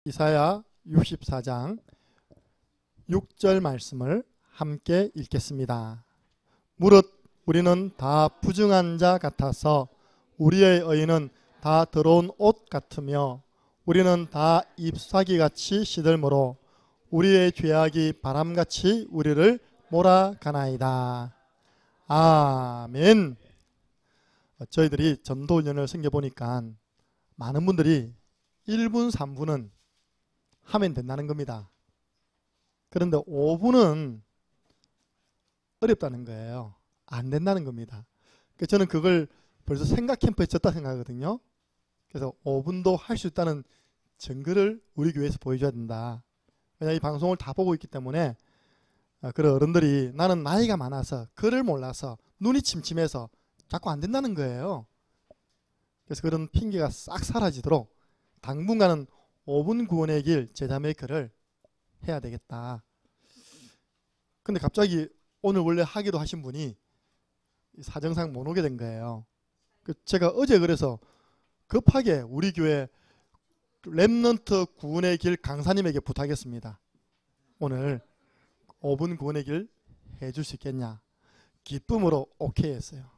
이사야 64장 6절 말씀을 함께 읽겠습니다. 무릇 우리는 다 부정한 자 같아서 우리의 의는 다 더러운 옷 같으며 우리는 다 잎사귀같이 시들므로 우리의 죄악이 바람같이 우리를 몰아가나이다. 아멘. 저희들이 전도훈련을 섬겨보니까 많은 분들이 1분 3분은 하면 된다는 겁니다. 그런데 5분은 어렵다는 거예요. 안 된다는 겁니다. 그래서 저는 그걸 벌써 생각 캠프에 졌다 생각하거든요. 그래서 5분도 할 수 있다는 증거를 우리 교회에서 보여줘야 된다. 왜냐하면 이 방송을 다 보고 있기 때문에 그런 어른들이 나는 나이가 많아서 글을 몰라서 눈이 침침해서 자꾸 안 된다는 거예요. 그래서 그런 핑계가 싹 사라지도록 당분간은 5분 구원의 길 제자매의 글을 해야 되겠다. 근데 갑자기 오늘 원래 하기로 하신 분이 사정상 못 오게 된 거예요. 제가 어제 그래서 급하게 우리 교회 렘넌트 구원의 길 강사님에게 부탁했습니다. 오늘 5분 구원의 길 해줄 수 있겠냐. 기쁨으로 오케이 했어요.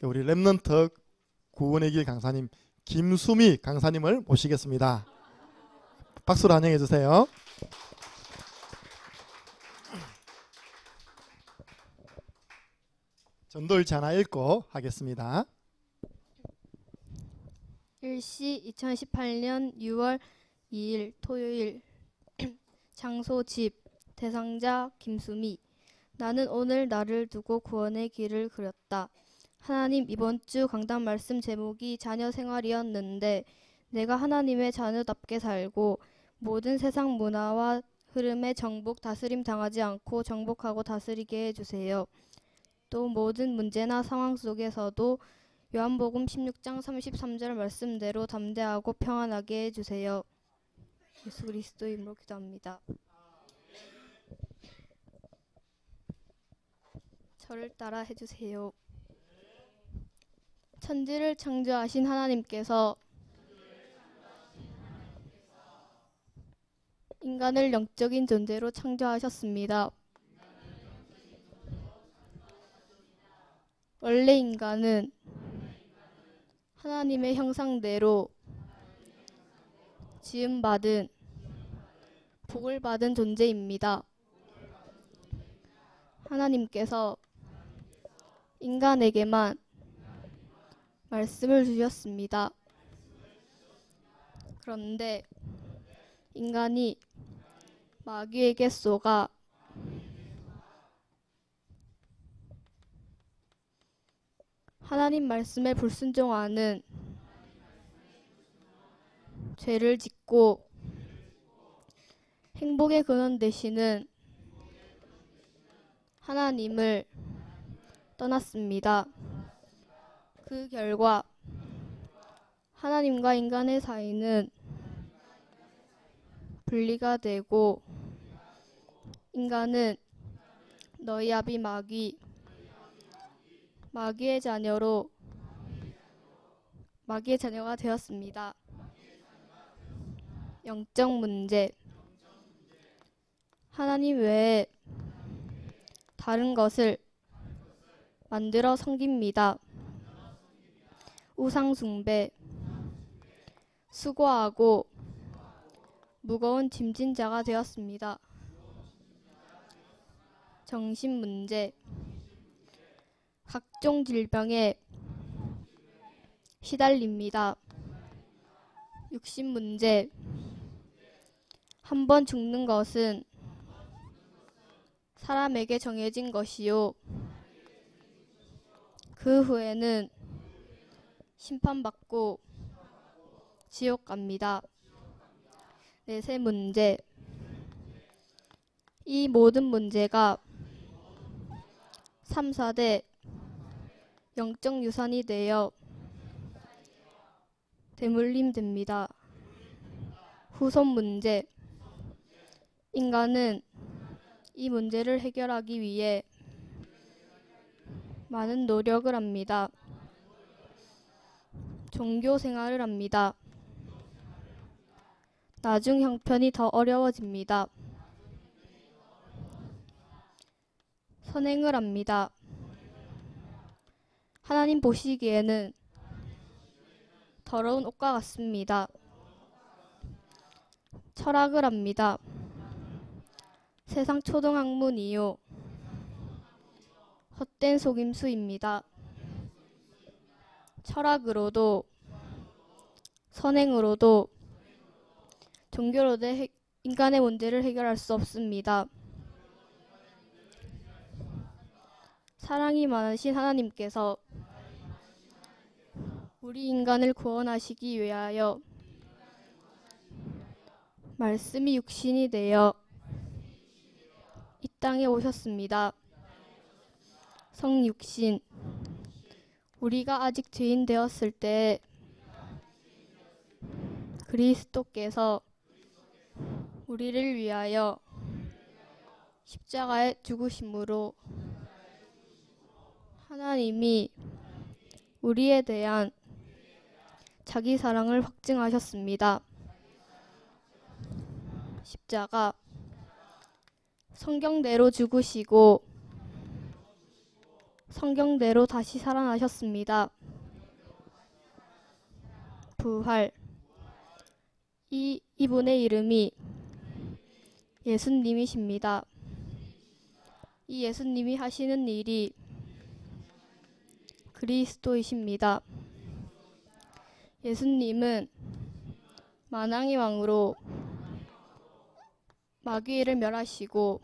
우리 렘넌트 구원의 길 강사님 김수미 강사님을 모시겠습니다. 박수로 환영해 주세요. 전도일지 하나 읽고 하겠습니다. 일시 2018년 6월 2일 토요일. 장소 집, 대상자 김수미. 나는 오늘 나를 두고 구원의 길을 그렸다. 하나님, 이번 주 강단 말씀 제목이 자녀 생활이었는데 내가 하나님의 자녀답게 살고 모든 세상 문화와 흐름에 정복, 다스림 당하지 않고 정복하고 다스리게 해주세요. 또 모든 문제나 상황 속에서도 요한복음 16장 33절 말씀대로 담대하고 평안하게 해주세요. 예수 그리스도의 이름으로 기도합니다. 저를 따라 해주세요. 천지를 창조하신 하나님께서 인간을 영적인 존재로 창조하셨습니다. 원래 인간은 하나님의 형상대로 지음받은 복을 받은 존재입니다. 하나님께서 인간에게만 말씀을 주셨습니다. 그런데 인간이 마귀에게 쏘가 하나님 말씀에 불순종하는 죄를 짓고 행복의 근원 되시는 하나님을 떠났습니다. 그 결과 하나님과 인간의 사이는 분리가 되고 인간은 너희 아비 마귀의 자녀가 되었습니다. 영적 문제. 하나님 외에 다른 것을 만들어 섬깁니다. 우상 숭배. 수고하고 무거운 짐진 자가 되었습니다. 정신 문제. 각종 질병에 시달립니다. 육신 문제. 한 번 죽는 것은 사람에게 정해진 것이요. 그 후에는 심판받고 지옥 갑니다. 넷의 문제. 이 모든 문제가 3, 4대 영적 유산이 되어 대물림됩니다. 후손 문제. 인간은 이 문제를 해결하기 위해 많은 노력을 합니다. 종교 생활을 합니다. 나중 형편이 더 어려워집니다. 선행을 합니다. 하나님 보시기에는 더러운 옷과 같습니다. 철학을 합니다. 세상 초등학문이요 헛된 속임수입니다. 철학으로도 선행으로도 종교로도 인간의 문제를 해결할 수 없습니다. 사랑이 많으신 하나님께서 우리 인간을 구원하시기 위하여 말씀이 육신이 되어 이 땅에 오셨습니다. 성육신, 우리가 아직 죄인 되었을 때 그리스도께서 우리를 위하여 십자가에 죽으심으로 하나님이 우리에 대한 자기 사랑을 확증하셨습니다. 십자가, 성경대로 죽으시고 성경대로 다시 살아나셨습니다. 부활, 이분의 이름이 예수님이십니다. 이 예수님이 하시는 일이 그리스도이십니다. 예수님은 만왕의 왕으로 마귀를 멸하시고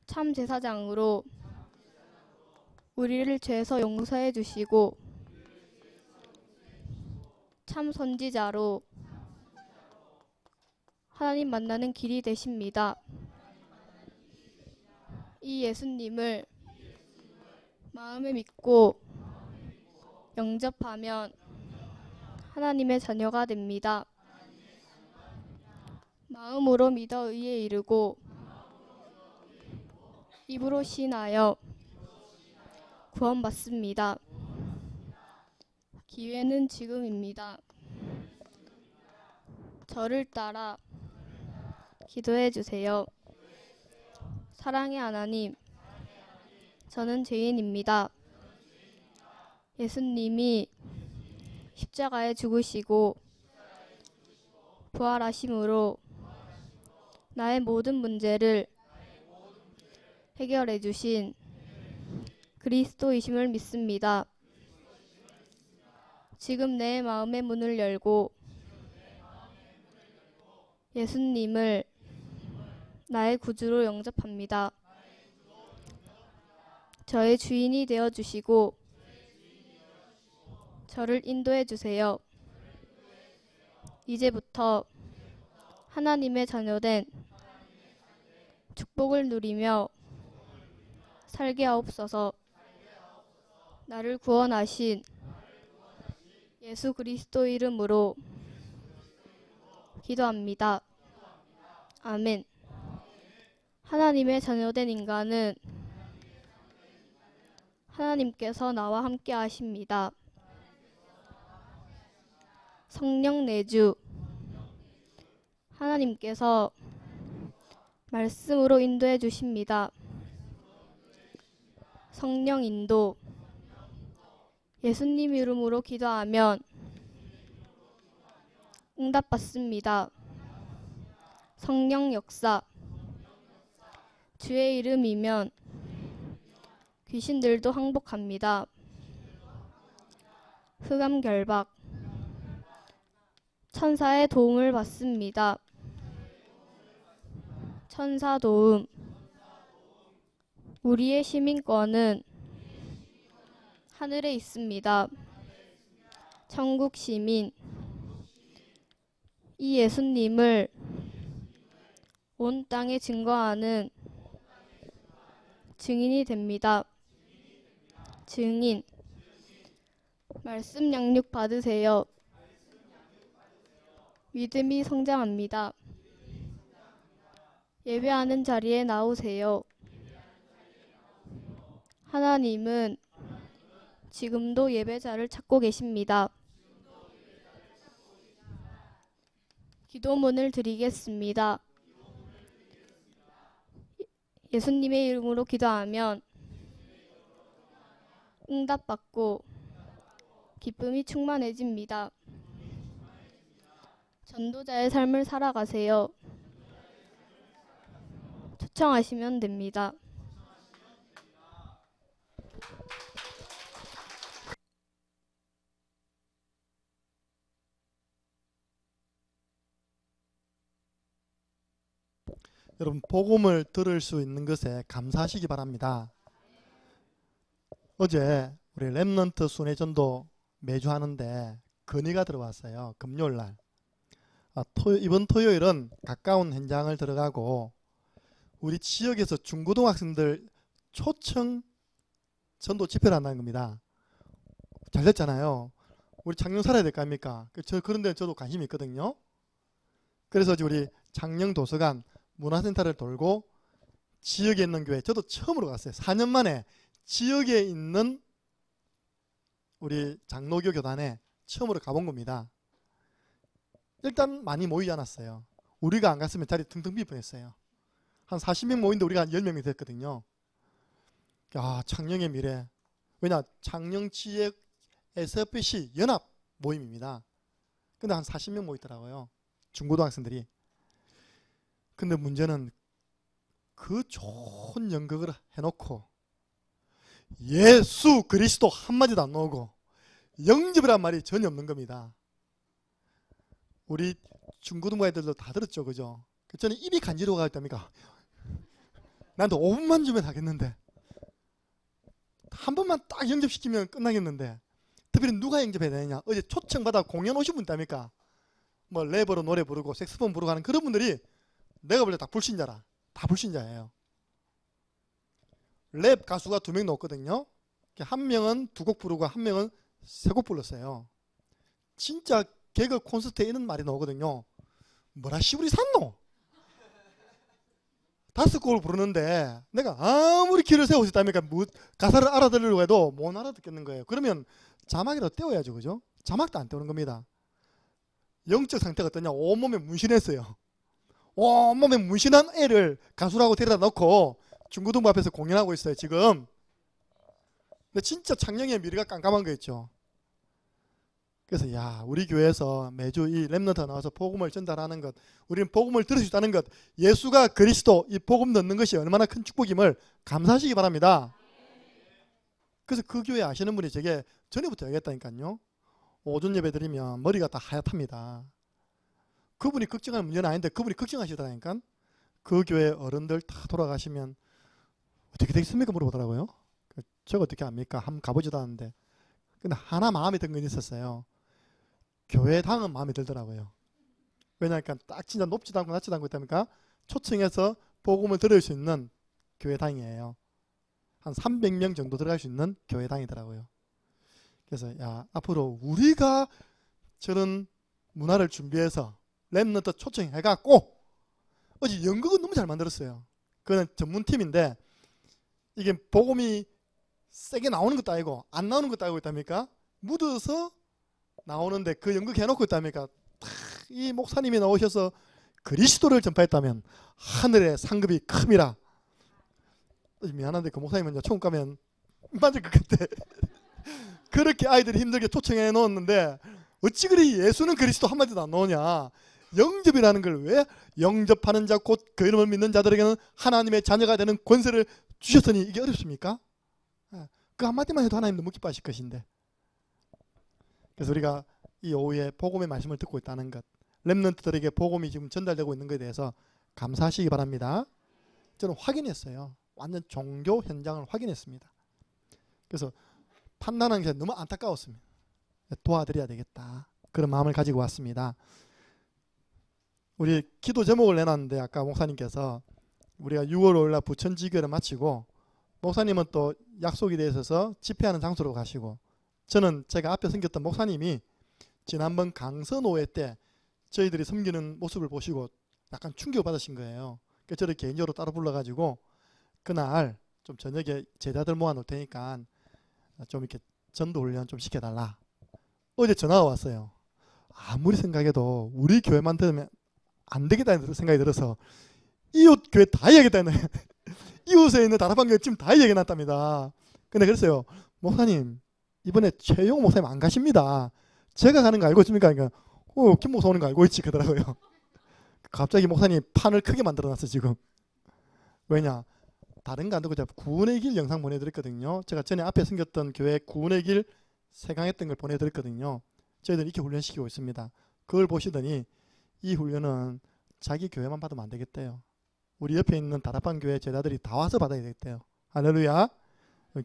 참 제사장으로 우리를 죄에서 용서해 주시고 참 선지자로 하나님 만나는 길이 되십니다. 이 예수님을 마음에 믿고 영접하면 하나님의 자녀가 됩니다. 마음으로 믿어 의에 이르고 입으로 신하여 구원받습니다. 기회는 지금입니다. 저를 따라 기도해 주세요. 사랑의 하나님, 저는 죄인입니다. 예수님이 십자가에 죽으시고 부활하심으로 나의 모든 문제를 해결해 주신 그리스도이심을 믿습니다. 지금 내 마음의 문을 열고 예수님을 나의 구주로 영접합니다. 저의 주인이 되어 주시고 저를 인도해 주세요. 이제부터 하나님의 자녀된 축복을 누리며 살게 하옵소서. 나를 구원하신 예수 그리스도 이름으로 기도합니다. 아멘. 하나님의 자녀된 인간은 하나님께서 나와 함께 하십니다. 성령 내주, 하나님께서 말씀으로 인도해 주십니다. 성령 인도, 예수님 이름으로 기도하면 응답받습니다. 성령 역사, 주의 이름이면 귀신들도 항복합니다. 흑암 결박, 천사의 도움을 받습니다. 천사 도움, 우리의 시민권은 하늘에 있습니다. 천국 시민, 이 예수님을 온 땅에 증거하는 증인이 됩니다. 증인, 말씀 양육 받으세요. 믿음이 성장합니다. 예배하는 자리에 나오세요. 하나님은 지금도 예배자를 찾고 계십니다. 기도문을 드리겠습니다. 예수님의 이름으로 기도하면 응답받고 기쁨이 충만해집니다. 전도자의 삶을 살아가세요. 초청하시면 됩니다. 여러분, 복음을 들을 수 있는 것에 감사하시기 바랍니다. 어제 우리 렘넌트 순회전도 매주 하는데 건의가 들어왔어요. 금요일 날. 이번 토요일은 가까운 현장을 들어가고 우리 지역에서 중고등학생들 초청 전도 집회를 한다는 겁니다. 잘 됐잖아요. 우리 창녕 살아야 될 거 아닙니까? 그런 데 저도 관심이 있거든요. 그래서 우리 창녕 도서관 문화센터를 돌고 지역에 있는 교회, 저도 처음으로 갔어요. 4년 만에 지역에 있는 우리 장로교 교단에 처음으로 가본 겁니다. 일단 많이 모이지 않았어요. 우리가 안 갔으면 자리 텅텅 비 뻔했어요. 한 40명 모인데 우리가 한 10명이 됐거든요. 야, 창녕의 미래. 왜냐, 창녕 지역 SFC 연합 모임입니다. 근데 한 40명 모이더라고요. 중고등학생들이. 근데 문제는 그 좋은 연극을 해놓고 예수 그리스도 한마디도 안 나오고 영접이란 말이 전혀 없는 겁니다. 우리 중고등부애들도 다 들었죠, 그죠? 저는 입이 간지러워가 있답니까? 나한테 5분만 주면 하겠는데, 한 번만 딱 영접시키면 끝나겠는데, 특별히 누가 영접해야 되느냐? 어제 초청받아 공연 오신 분 있답니까? 뭐 랩으로 노래 부르고 색소폰 부르고 하는 그런 분들이 내가 볼 때 다 불신자라. 다 불신자예요. 랩 가수가 2명 나왔거든요. 한 명은 2곡 부르고 한 명은 3곡 불렀어요. 진짜 개그 콘서트에 이런 말이 나오거든요. 뭐라 시부리 샀노? 5곡을 부르는데 내가 아무리 길을 세우고 있다니까 가사를 알아들으려고 해도 못 알아듣겠는 거예요. 그러면 자막이라도 떼어야죠, 그죠? 자막도 안 떼우는 겁니다. 영적 상태가 어떠냐? 온몸에 문신했어요. 온몸에 문신한 애를 가수라고 데려다 놓고 중고등부 앞에서 공연하고 있어요, 지금. 근데 진짜 창녕의 미래가 깜깜한 거 있죠. 그래서 야, 우리 교회에서 매주 이 렘넌트가 나와서 복음을 전달하는 것, 우리는 복음을 들을 수 있다는 것, 예수가 그리스도, 이 복음 넣는 것이 얼마나 큰 축복임을 감사하시기 바랍니다. 그래서 그 교회 아시는 분이 제게 전에부터 얘기했다니까요. 오전 예배 드리면 머리가 다 하얗답니다. 그분이 걱정하는 문제는 아닌데 그분이 걱정하시더라니까. 그 교회 어른들 다 돌아가시면 어떻게 되겠습니까? 물어보더라고요. 저거 어떻게 합니까? 한번 가보지도 않았는데. 근데 하나 마음에 든 건 있었어요. 교회당은 마음에 들더라고요. 왜냐하니까 딱 진짜 높지도 않고 낮지도 않고 있다니까 초청해서 복음을 들을 수 있는 교회당이에요. 한 300명 정도 들어갈 수 있는 교회당이더라고요. 그래서 야, 앞으로 우리가 저런 문화를 준비해서 렘넌트 초청해갖고 어제 연극은 너무 잘 만들었어요. 그건 전문팀인데 이게 복음이 세게 나오는 것도 아니고 안 나오는 것도 아니고 있답니까? 묻어서 나오는데 그 연극 해놓고 있답니까? 이 목사님이 나오셔서 그리스도를 전파했다면 하늘의 상급이 큼이라. 미안한데 그 목사님은 이제 천국 가면 맞을 것 같아. 그렇게 아이들이 힘들게 초청해 놓았는데 어찌 그리 예수는 그리스도 한마디도 안 나오냐. 영접이라는 걸 왜 영접하는 자 곧 그 이름을 믿는 자들에게는 하나님의 자녀가 되는 권세를 주셨으니 이게 어렵습니까? 그 한마디만 해도 하나님 너무 기뻐하실 것인데. 그래서 우리가 이 오후에 복음의 말씀을 듣고 있다는 것, 렘넌트들에게 복음이 지금 전달되고 있는 것에 대해서 감사하시기 바랍니다. 저는 확인했어요. 완전 종교 현장을 확인했습니다. 그래서 판단하는 게 너무 안타까웠습니다. 도와드려야 되겠다. 그런 마음을 가지고 왔습니다. 우리 기도 제목을 내놨는데 아까 목사님께서 우리가 6월 5일날 부천지교를 마치고 목사님은 또 약속이 되어 있어서 집회하는 장소로 가시고 저는 제가 앞에 섬겼던 목사님이 지난번 강선오회 때 저희들이 섬기는 모습을 보시고 약간 충격을 받으신 거예요. 그래서 저를 개인적으로 따로 불러가지고 그날 좀 저녁에 제자들 모아놓을 테니까 좀 이렇게 전도훈련 좀 시켜달라. 어제 전화가 왔어요. 아무리 생각해도 우리 교회만 들으면 안 되겠다는 생각이 들어서 이웃 교회 다 이야기했다는 이웃에 있는 다락방 교회 지금 다 이야기해놨답니다. 근데 그랬어요. 목사님 이번에 최용 목사님 안 가십니다. 제가 가는 거 알고 있습니까? 그러니까 김 목사 오는 거 알고 있지 그러더라고요. 갑자기 목사님 판을 크게 만들어놨어 지금. 왜냐? 다른 거 안 듣고 제가 구원의 길 영상 보내드렸거든요. 제가 전에 앞에 생겼던 교회 구원의 길 세강했던 걸 보내드렸거든요. 저희들 이렇게 훈련시키고 있습니다. 그걸 보시더니 이 훈련은 자기 교회만 받으면 안 되겠대요. 우리 옆에 있는 다락방 교회 제자들이 다 와서 받아야 되겠대요. 할렐루야.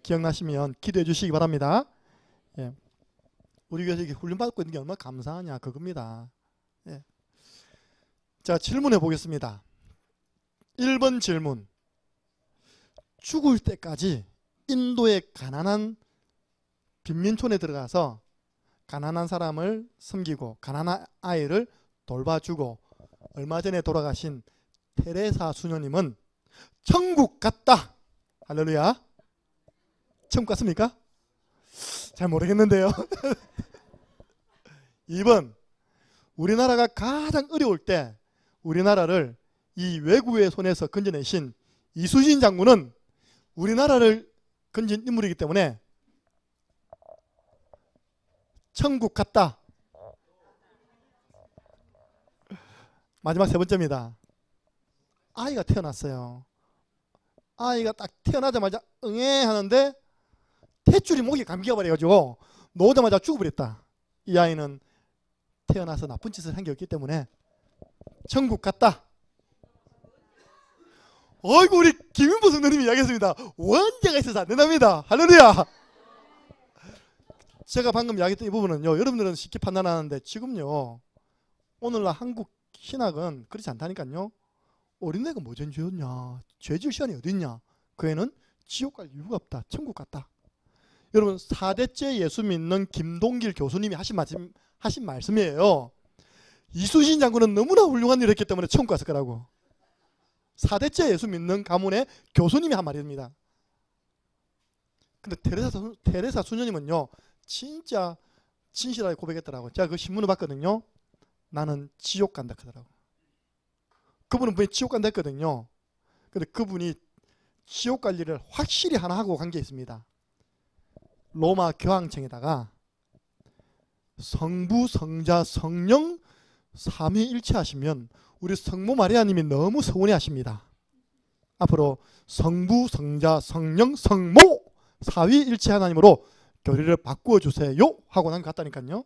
기억나시면 기도해 주시기 바랍니다. 예. 우리 교회에서 이렇게 훈련 받고 있는 게 얼마나 감사하냐 그겁니다. 예. 자, 질문해 보겠습니다. 1번 질문. 죽을 때까지 인도의 가난한 빈민촌에 들어가서 가난한 사람을 섬기고 가난한 아이를 돌봐주고 얼마 전에 돌아가신 테레사 수녀님은 천국 갔다. 할렐루야. 천국 갔습니까? 잘 모르겠는데요. 2번. 우리나라가 가장 어려울 때 우리나라를 이 외국의 손에서 건져내신 이수신 장군은 우리나라를 건진 인물이기 때문에 천국 갔다. 마지막 세 번째입니다. 아이가 태어났어요. 아이가 딱 태어나자마자 응애 하는데 탯줄이 목에 감기가 버려가지고 놓자마자 죽어버렸다. 이 아이는 태어나서 나쁜 짓을 한 게 없기 때문에 천국 갔다. 어이구 우리 김윤보 성도님이 이야기했습니다. 원죄가 있어서 안 된답니다. 할렐루야. 제가 방금 이야기했던 이 부분은요. 여러분들은 쉽게 판단하는데 지금요. 오늘날 한국 신학은 그렇지 않다니까요. 어린애가 뭐 죄였냐. 죄질 시간이 어디 있냐. 그 애는 지옥 갈 이유가 없다. 천국 갔다. 여러분 4대째 예수 믿는 김동길 교수님이 하신 말씀이에요. 이수신 장군은 너무나 훌륭한 일을 했기 때문에 천국 갔을 거라고. 4대째 예수 믿는 가문의 교수님이 한 말입니다. 근데 테레사 수녀님은요. 진짜 진실하게 고백했더라고요. 제가 그 신문을 봤거든요. 나는 지옥 간다 하더라고요. 그분은 분명히 지옥 간다 했거든요. 근데 그분이 지옥 갈 일을 확실히 하나 하고 간 게 있습니다. 로마 교황청에다가 성부, 성자, 성령 삼위일체하시면 우리 성모 마리아님이 너무 서운해하십니다. 앞으로 성부, 성자, 성령, 성모 사위일체 하나님으로 교리를 바꾸어 주세요 하고 난 갔다니까요.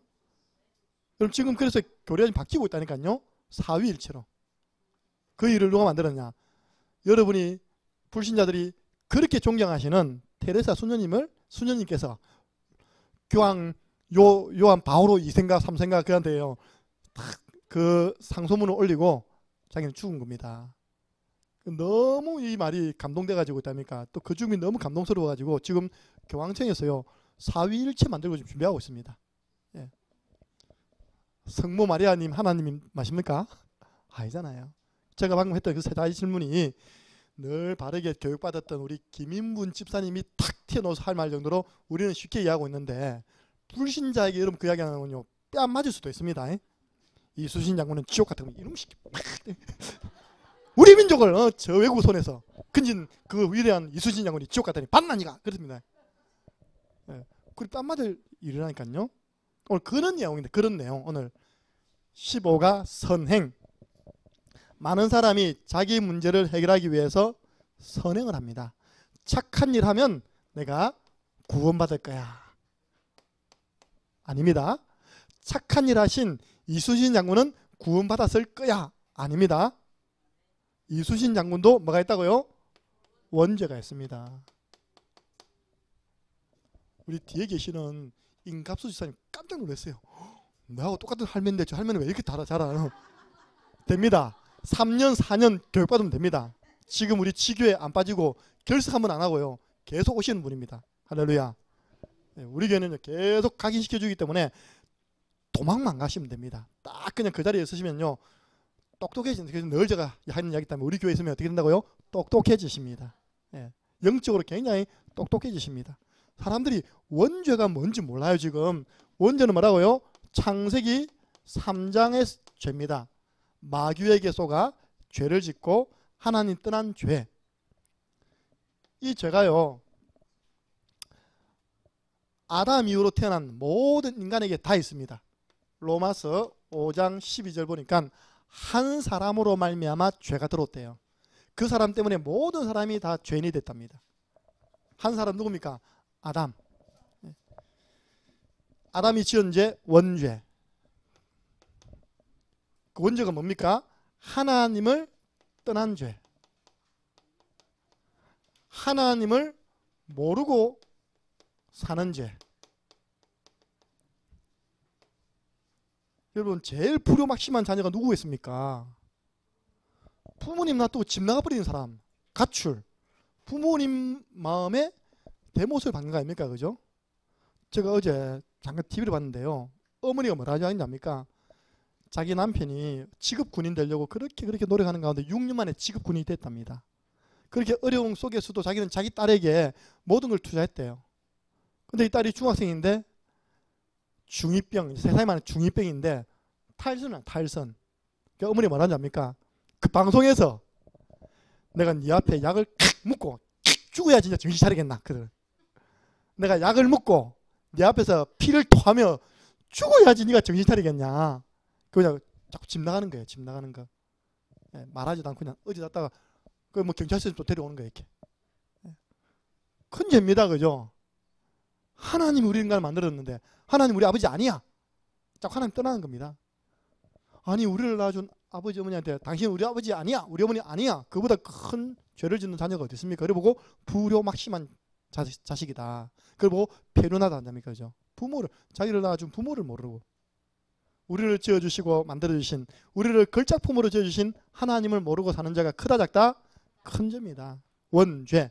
그럼 지금 그래서 교리가 바뀌고 있다니까요. 사위일체로. 그 일을 누가 만들었냐. 여러분이 불신자들이 그렇게 존경하시는 테레사 수녀님께서 교황 요한 바오로 2세인가 3세인가 그한테요. 그 상소문을 올리고 자기는 죽은 겁니다. 너무 이 말이 감동돼가지고 있다니까. 또 그 죽음이 너무 감동스러워가지고 지금 교황청에서요. 사위일체 만들고 지금 준비하고 있습니다. 예. 성모 마리아님 하나님이 맞습니까? 아니잖아요. 제가 방금 했던 그 세 가지 질문이 늘 바르게 교육받았던 우리 김인분 집사님이 탁 튀어나와서 할 말 정도로 우리는 쉽게 이해하고 있는데 불신자에게 여러분 그 이야기 하면요 뺨 맞을 수도 있습니다. 이수신 장군은 지옥 같은 거 이름 시키 우리 민족을 저 외국 손에서 근진 그 위대한 이수신 장군이 지옥 갔다니 반나니가 그렇습니다. 예. 그리고 뺨 맞을 일이라니까요. 오늘 그런 내용인데 그런 내용 오늘 15가 선행. 많은 사람이 자기 문제를 해결하기 위해서 선행을 합니다. 착한 일 하면 내가 구원받을 거야. 아닙니다. 착한 일 하신 이수신 장군은 구원받았을 거야. 아닙니다. 이수신 장군도 뭐가 있다고요? 원죄가 있습니다. 우리 뒤에 계시는 임갑수 지사님 깜짝 놀랐어요. 나하고 똑같은 할머니인데 저 할머니 왜 이렇게 잘하나? 됩니다. 3년 4년 교육받으면 됩니다. 지금 우리 지교에 안 빠지고 결석 한번 안 하고요. 계속 오시는 분입니다. 할렐루야. 우리 교회는 계속 각인시켜주기 때문에 도망만 가시면 됩니다. 딱 그냥 그 자리에 있으시면요. 똑똑해지는, 그래서 늘 제가 하는 이야기 때문에 우리 교회에 있으면 어떻게 된다고요? 똑똑해지십니다. 예. 영적으로 굉장히 똑똑해지십니다. 사람들이 원죄가 뭔지 몰라요. 지금 원죄는 뭐라고요? 창세기 3장의 죄입니다. 마귀에게 속아 죄를 짓고 하나님 떠난 죄. 이 죄가요, 아담 이후로 태어난 모든 인간에게 다 있습니다. 로마서 5장 12절 보니까 한 사람으로 말미암아 죄가 들어왔대요. 그 사람 때문에 모든 사람이 다 죄인이 됐답니다. 한 사람 누굽니까? 아담. 아담이 지은 죄 원죄. 그 원죄가 뭡니까? 하나님을 떠난 죄. 하나님을 모르고 사는 죄. 여러분, 제일 불효막심한 자녀가 누구겠습니까? 부모님 놔두고 집 나가버리는 사람. 가출. 부모님 마음에 대못을 받는 거 아닙니까? 그죠? 제가 어제 잠깐 TV를 봤는데요. 어머니가 뭐라 하지 않습니까? 자기 남편이 직업 군인 되려고 그렇게 노력하는 가운데 6년 만에 직업 군인이 됐답니다. 그렇게 어려움 속에서도 자기는 자기 딸에게 모든 걸 투자했대요. 근데 이 딸이 중학생인데 중2병, 세상에 말하는 중2병인데 탈선이야, 탈선. 그러니까 어머니 뭐라 하지 않습니까? 그 방송에서 내가 네 앞에 약을 칵 묻고 죽어야 진짜 정신 차리겠나? 그들. 내가 약을 묻고 네 앞에서 피를 토하며 죽어야지 네가 정신 차리겠냐? 그냥 자꾸 집 나가는 거예요. 집 나가는 거. 예, 말하지도 않고 그냥 어디다가 그 뭐 경찰서에 또 데려오는 거예요. 이렇게. 예. 큰 죄입니다, 그죠? 하나님이 우리 인간을 만들었는데 하나님 우리 아버지 아니야. 자꾸 하나님 떠나는 겁니다. 아니 우리를 낳아준 아버지 어머니한테 당신 우리 아버지 아니야, 우리 어머니 아니야. 그보다 큰 죄를 짓는 자녀가 어디 있습니까? 그래 보고 불효막심한 자식이다. 그걸 보고 패륜하다 한답니까? 그죠? 부모를, 자기를 낳아준 부모를 모르고 우리를 지어주시고 만들어주신, 우리를 걸작품으로 지어주신 하나님을 모르고 사는 자가 크다 작다? 큰 죄입니다. 원죄.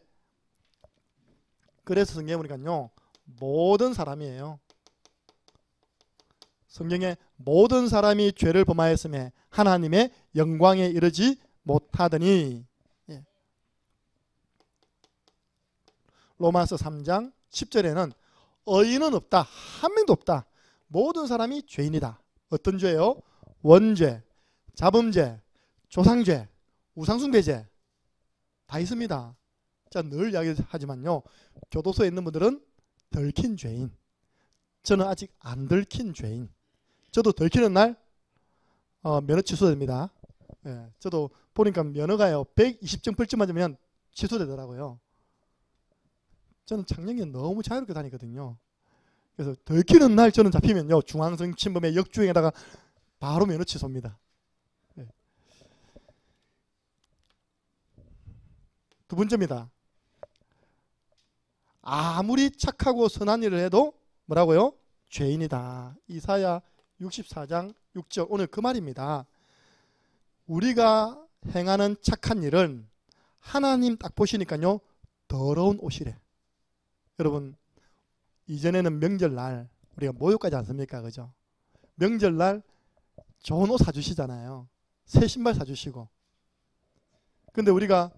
그래서 성경에 보니까요, 모든 사람이에요. 성경에 모든 사람이 죄를 범하였음에 하나님의 영광에 이르지 못하더니. 예. 로마서 3장 10절에는 의인은 없다, 한 명도 없다, 모든 사람이 죄인이다. 어떤 죄요? 원죄, 자범죄, 조상죄, 우상숭배죄 다 있습니다. 자, 늘 이야기하지만요, 교도소에 있는 분들은 덜킨 죄인, 저는 아직 안 덜킨 죄인. 저도 덜키는 날 면허 취소됩니다. 예, 저도 보니까 면허가요 120점 벌점 맞으면 취소되더라고요. 저는 작년에 너무 자유롭게 다니거든요. 그래서 덜키는 날 저는 잡히면요, 중앙성 침범의 역주행에다가 바로 면허 취소입니다. 예. 두 번째입니다. 아무리 착하고 선한 일을 해도 뭐라고요? 죄인이다. 이사야 64장 6절, 오늘 그 말입니다. 우리가 행하는 착한 일은 하나님 딱 보시니까요, 더러운 옷이래. 여러분, 이전에는 명절날 우리가 모욕하지 않습니까? 그죠? 명절날 좋은 옷 사주시잖아요. 새 신발 사주시고. 근데 우리가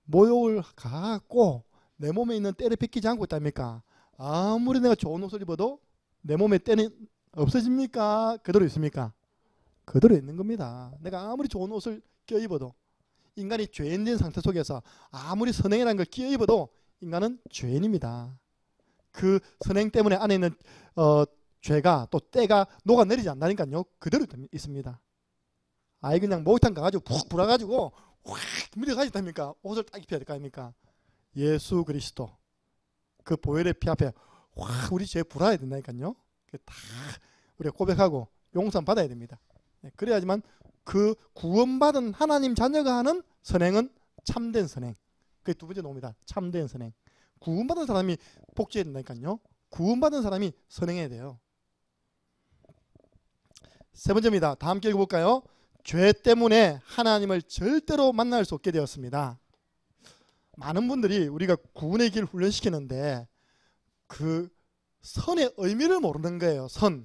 모욕을 갖고 내 몸에 있는 때를 뺏기지 않고 있답니까? 아무리 내가 좋은 옷을 입어도 내 몸에 때는 없어집니까? 그대로 있습니까? 그대로 있는 겁니다. 내가 아무리 좋은 옷을 껴입어도, 인간이 죄인된 상태 속에서 아무리 선행이라는 걸 껴입어도 인간은 죄인입니다. 그 선행 때문에 안에 있는 죄가, 또 때가 녹아내리지 않다니까요, 그대로 있습니다. 아예 그냥 목욕탕 가가지고 푹 불어가지고 확 밀어가지답니까? 옷을 딱 입혀야 될 거 아닙니까? 예수 그리스도 그 보혈의 피 앞에 확 우리 죄 불어야 된다니까요. 다 우리가 고백하고 용서 받아야 됩니다. 그래야지만 그 구원받은 하나님 자녀가 하는 선행은 참된 선행. 그게 두 번째 놈이다. 참된 선행. 구원받은 사람이 복지해야 된다니까요. 구원받은 사람이 선행해야 돼요. 세 번째입니다. 다 함께 읽어볼까요? 죄 때문에 하나님을 절대로 만날 수 없게 되었습니다. 많은 분들이 우리가 구원의 길 훈련시키는데 그 선의 의미를 모르는 거예요. 선이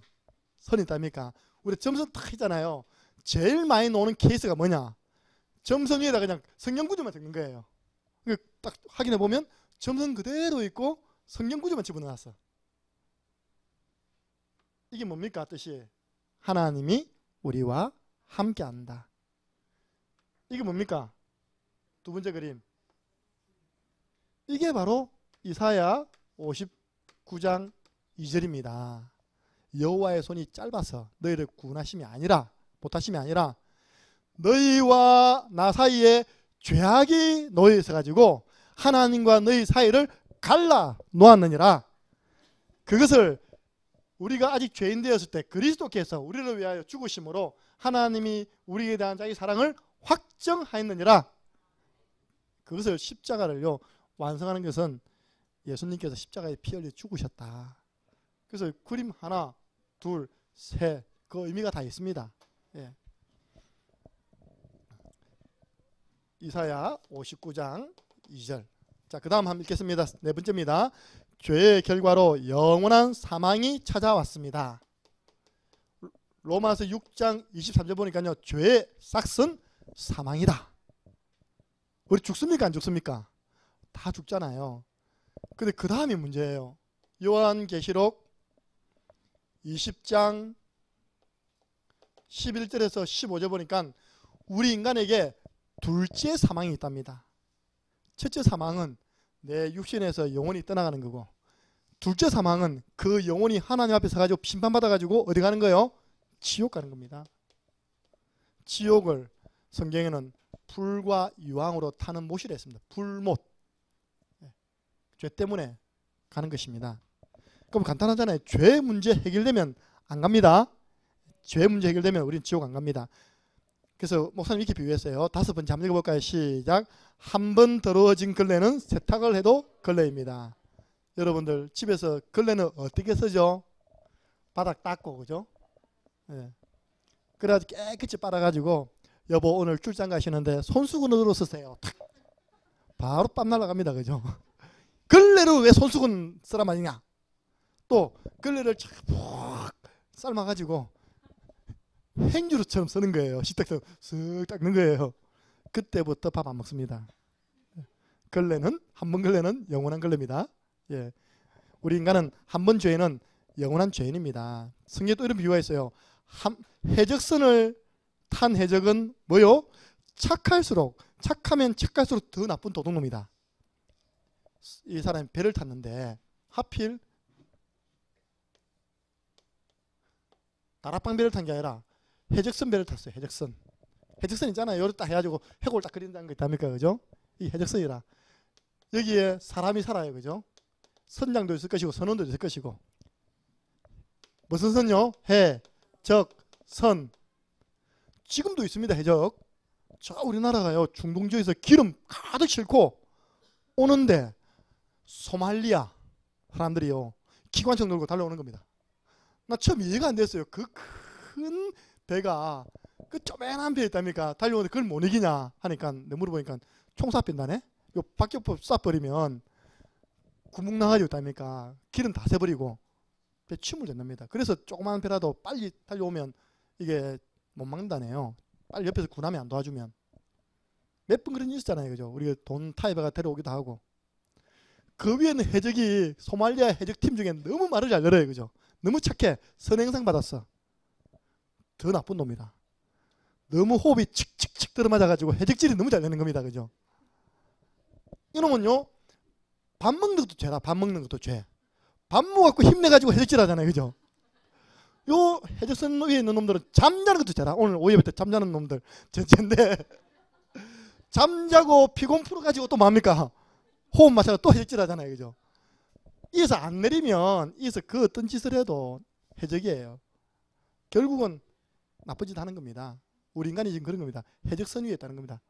있답니까? 우리 점선 딱 있잖아요. 제일 많이 나오는 케이스가 뭐냐? 점선 위에다 그냥 성경 구조만 적는 거예요. 딱 확인해 보면 점선 그대로 있고 성경 구조만 집어넣었어. 이게 뭡니까? 뜻이 하나님이 우리와 함께한다. 이게 뭡니까? 두 번째 그림. 이게 바로 이사야 59장 2절입니다. 여호와의 손이 짧아서 너희를 구원하심이 아니라 못하심이 아니라 너희와 나 사이에 죄악이 놓여 있어 가지고 하나님과 너희 사이를 갈라 놓았느니라. 그것을 우리가 아직 죄인 되었을 때 그리스도께서 우리를 위하여 죽으심으로 하나님이 우리에 대한 자기 사랑을 확정하였느니라. 그것을 십자가를요 완성하는 것은 예수님께서 십자가에 피 흘려 죽으셨다. 그래서 그림 하나, 둘, 셋, 그 의미가 다 있습니다. 예. 이사야 59장 2절. 자, 그 다음 한번 읽겠습니다. 네 번째입니다. 죄의 결과로 영원한 사망이 찾아왔습니다. 로마서 6장 23절 보니까요, 죄의 싹은 사망이다. 우리 죽습니까? 안 죽습니까? 다 죽잖아요. 근데 그 다음이 문제예요. 요한계시록 20장 11절에서 15절 보니까 우리 인간에게 둘째 사망이 있답니다. 첫째 사망은 내 육신에서 영혼이 떠나가는 거고, 둘째 사망은 그 영혼이 하나님 앞에 서가지고 심판받아가지고 어디 가는 거예요? 지옥 가는 겁니다. 지옥을 성경에는 불과 유황으로 타는 못이라 했습니다. 불못. 죄 때문에 가는 것입니다. 그럼 간단하잖아요. 죄 문제 해결되면 안 갑니다. 죄 문제 해결되면 우리는 지옥 안 갑니다. 그래서 목사님 이렇게 비유했어요. 5번째 한번 읽어볼까요? 시작. 한 번 더러워진 걸레는 세탁을 해도 걸레입니다. 여러분들 집에서 걸레는 어떻게 쓰죠? 바닥 닦고, 그죠? 예. 그래가지고 깨끗이 빨아가지고 여보 오늘 출장 가시는데 손수건으로 쓰세요. 탁. 바로 땀 날아갑니다. 그죠? 걸레를 왜 손수건 쓰란 말이냐? 또 걸레를 푹 삶아가지고 행주로처럼 쓰는 거예요. 식탁에서 쓱 닦는 거예요. 그때부터 밥 안 먹습니다. 걸레는 한 번 걸레는 영원한 걸레입니다. 예. 우리 인간은 한 번 죄는 영원한 죄인입니다. 성경에 또 이런 비유가 있어요. 해적선을 탄 해적은 뭐요? 착하면 착할수록 더 나쁜 도둑놈이다. 이 사람이 배를 탔는데 하필 다락방 배를 탄 게 아니라 해적선 배를 탔어요. 해적선 있잖아요. 요를 딱 해가지고 해골 딱 그린다는 거 있답니까? 그죠? 이 해적선이라. 여기에 사람이 살아요. 그죠? 선장도 있을 것이고 선원도 있을 것이고. 무슨 선요? 해, 적, 선. 지금도 있습니다. 해적. 저 우리나라가요. 중동 지역에서 기름 가득 싣고 오는데 소말리아 사람들이요. 기관총 들고 달려오는 겁니다. 나 처음 이해가 안 됐어요. 그 큰 배가 그 쪼맨한 배 있답니까? 달려오는데 그걸 못 이기냐 하니까 내 물어보니까 총 쏴빈다네. 요 박격포 쏴버리면 구멍 나가지고 있답니까? 기름 다 새버리고 배 침을 댄답니다. 그래서 조그만 배라도 빨리 달려오면 이게 못 막는다네요. 빨리 옆에서 군함이 안 도와주면. 몇 번 그런 일 있었잖아요. 그죠? 우리가 돈 타이베가 데려오기도 하고. 그 위에는 해적이 소말리아 해적팀 중에 너무 말을 잘 걸어요. 그죠? 너무 착해. 선행상 받았어. 더 나쁜 놈이다. 너무 호흡이 칙칙칙 들어맞아가지고 해적질이 너무 잘 되는 겁니다. 그죠? 이놈은요, 밥 먹는 것도 죄다. 밥 먹는 것도 죄. 밥 먹어갖고 힘내가지고 해적질 하잖아요. 그죠? 요 해적선 위에 있는 놈들은 잠자는 것도 죄다. 오늘 오후부터 잠자는 놈들 죄인데 잠자고 피곤 풀어가지고 또 뭡니까? 호흡 맞춰서 또 해적질 하잖아요. 그죠? 이에서 안 내리면 이에서 그 어떤 짓을 해도 해적이에요. 결국은 나쁜 짓 하는 겁니다. 우리 인간이 지금 그런 겁니다. 해적선 위에 있다는 겁니다.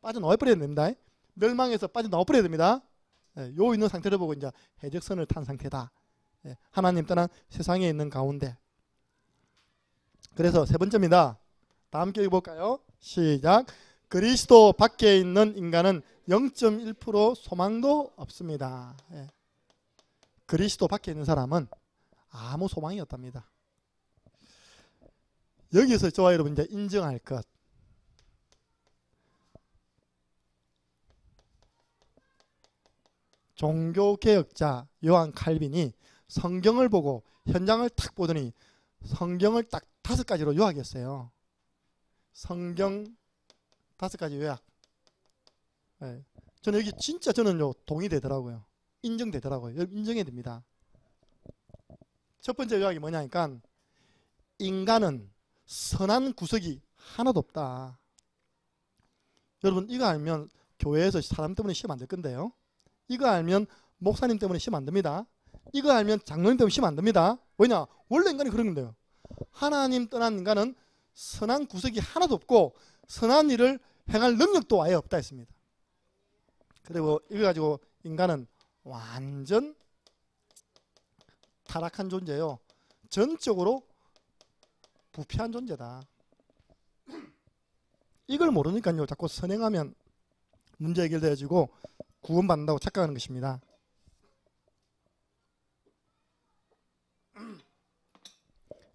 빠져나와버려야 됩니다. 멸망해서 빠져나와버려야 됩니다. 요 있는 상태를 보고 이제 해적선을 탄 상태다. 하나님 떠난 세상에 있는 가운데. 그래서 세 번째입니다. 다 함께 읽어볼까요? 시작. 그리스도 밖에 있는 인간은 0.1% 소망도 없습니다. 그리스도 밖에 있는 사람은 아무 소망이 없답니다. 여기서 저와 여러분 이제 인정할 것. 종교개혁자 요한 칼빈이 성경을 보고 현장을 탁 보더니 성경을 딱 5가지로 요약했어요. 성경 5가지 요약. 예. 저는 여기 진짜 저는요 동의되더라고요. 인정되더라고요. 여러분 인정해야 됩니다. 첫 번째 요약이 뭐냐니까 인간은 선한 구석이 하나도 없다. 여러분 이거 알면 교회에서 사람 때문에 시험 안 될 건데요. 이거 알면 목사님 때문에 시험 안 됩니다. 이거 알면 장로님 때문에 시험 안 됩니다. 왜냐? 원래 인간이 그런 건데요. 하나님 떠난 인간은 선한 구석이 하나도 없고 선한 일을 행할 능력도 아예 없다 했습니다. 그리고 이거 가지고 인간은 완전 타락한 존재요. 전적으로 부패한 존재다. 이걸 모르니까요. 자꾸 선행하면 문제 해결돼가지고 구원받는다고 착각하는 것입니다.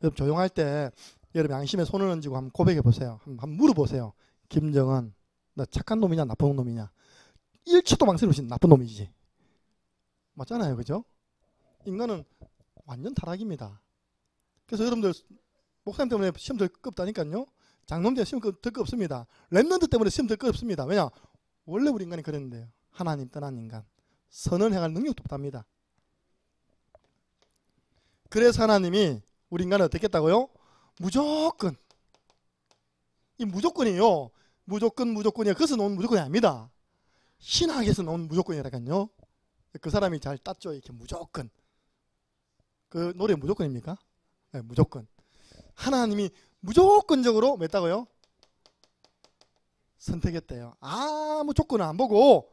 여러분 조용할 때 여러분 양심에 손을 얹고 한번 고백해 보세요. 한번 물어보세요. 김정은 너 착한 놈이냐 나쁜 놈이냐. 1초도 망설임 없이 나쁜 놈이지. 맞잖아요. 그죠? 인간은 완전 타락입니다. 그래서 여러분들 목사님 때문에 시험 들 거 없다니까요. 장로님 때문에 시험 들 거 없습니다. 랩런트 때문에 시험 들 거 없습니다. 왜냐? 원래 우리 인간이 그랬는데요. 하나님 떠난 인간. 선을 행할 능력도 없답니다. 그래서 하나님이 우리 인간을 어떻게 했다고요? 무조건. 이 무조건이요. 무조건이야. 그것서 나온 무조건이 아닙니다. 신학에서 나온 무조건이라니까요. 그 사람이 잘 땄죠. 이렇게 무조건. 그 노래 무조건입니까? 네, 무조건. 하나님이 무조건적으로 뭐 했다고요? 선택했대요. 아무 조건을 안 보고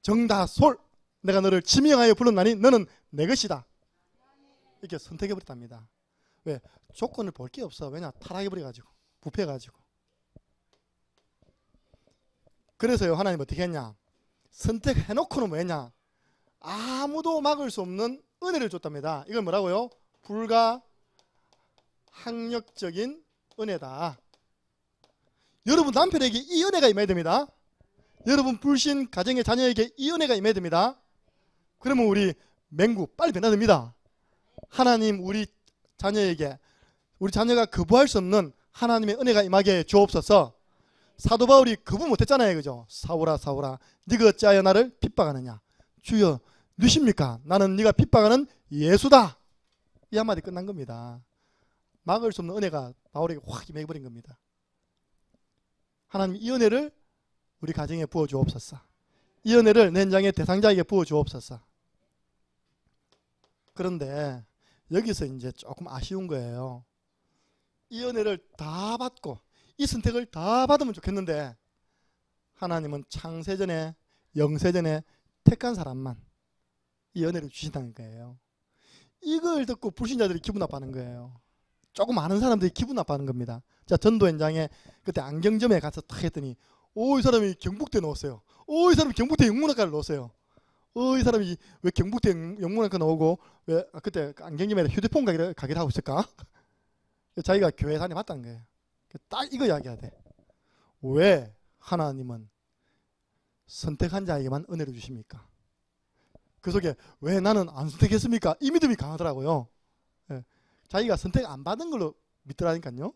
정다솔 내가 너를 지명하여 불렀나니 너는 내 것이다. 이렇게 선택해버렸답니다. 왜? 조건을 볼 게 없어. 왜냐? 타락해버려가지고 부패해가지고. 그래서요 하나님 어떻게 했냐? 선택해놓고는 뭐했냐? 아무도 막을 수 없는 은혜를 줬답니다. 이건 뭐라고요? 불가항력적인 은혜다. 여러분 남편에게 이 은혜가 임해야 됩니다. 여러분 불신 가정의 자녀에게 이 은혜가 임해야 됩니다. 그러면 우리 맹구 빨리 변화됩니다. 하나님 우리 자녀에게 우리 자녀가 거부할 수 없는 하나님의 은혜가 임하게 주옵소서. 사도 바울이 거부 못했잖아요. 그죠? 사울아 사울아 네가 어찌하여 나를 핍박하느냐. 주여 누십니까? 나는 네가 핍박하는 예수다. 이 한마디 끝난 겁니다. 막을 수 없는 은혜가 바울에게 확 임해버린 겁니다. 하나님 이 은혜를 우리 가정에 부어 주옵소서. 이 은혜를 내 현장의 대상자에게 부어 주옵소서. 그런데 여기서 이제 조금 아쉬운 거예요. 이 은혜를 다 받고 이 선택을 다 받으면 좋겠는데 하나님은 창세전에 영세전에 택한 사람만 이 은혜를 주신다는 거예요. 이걸 듣고 불신자들이 기분 나빠하는 거예요. 조금 아는 사람들이 기분 나빠하는 겁니다. 자, 전도 현장에 그때 안경점에 가서 딱 했더니 이 사람이 경북대 넣었어요. 이 사람이 경북대 영문학과를 넣었어요. 이 사람이 왜 경북대 영문학과 나오고 왜 그때 안경점에 휴대폰 가게를 하고 있을까? 자기가 교회 다녀봤다는 거예요. 딱 이거 이야기해야 돼. 왜 하나님은 선택한 자에게만 은혜를 주십니까? 그 속에 왜 나는 안 선택했습니까? 이 믿음이 강하더라고요. 예. 자기가 선택 안 받은 걸로 믿더라니까요.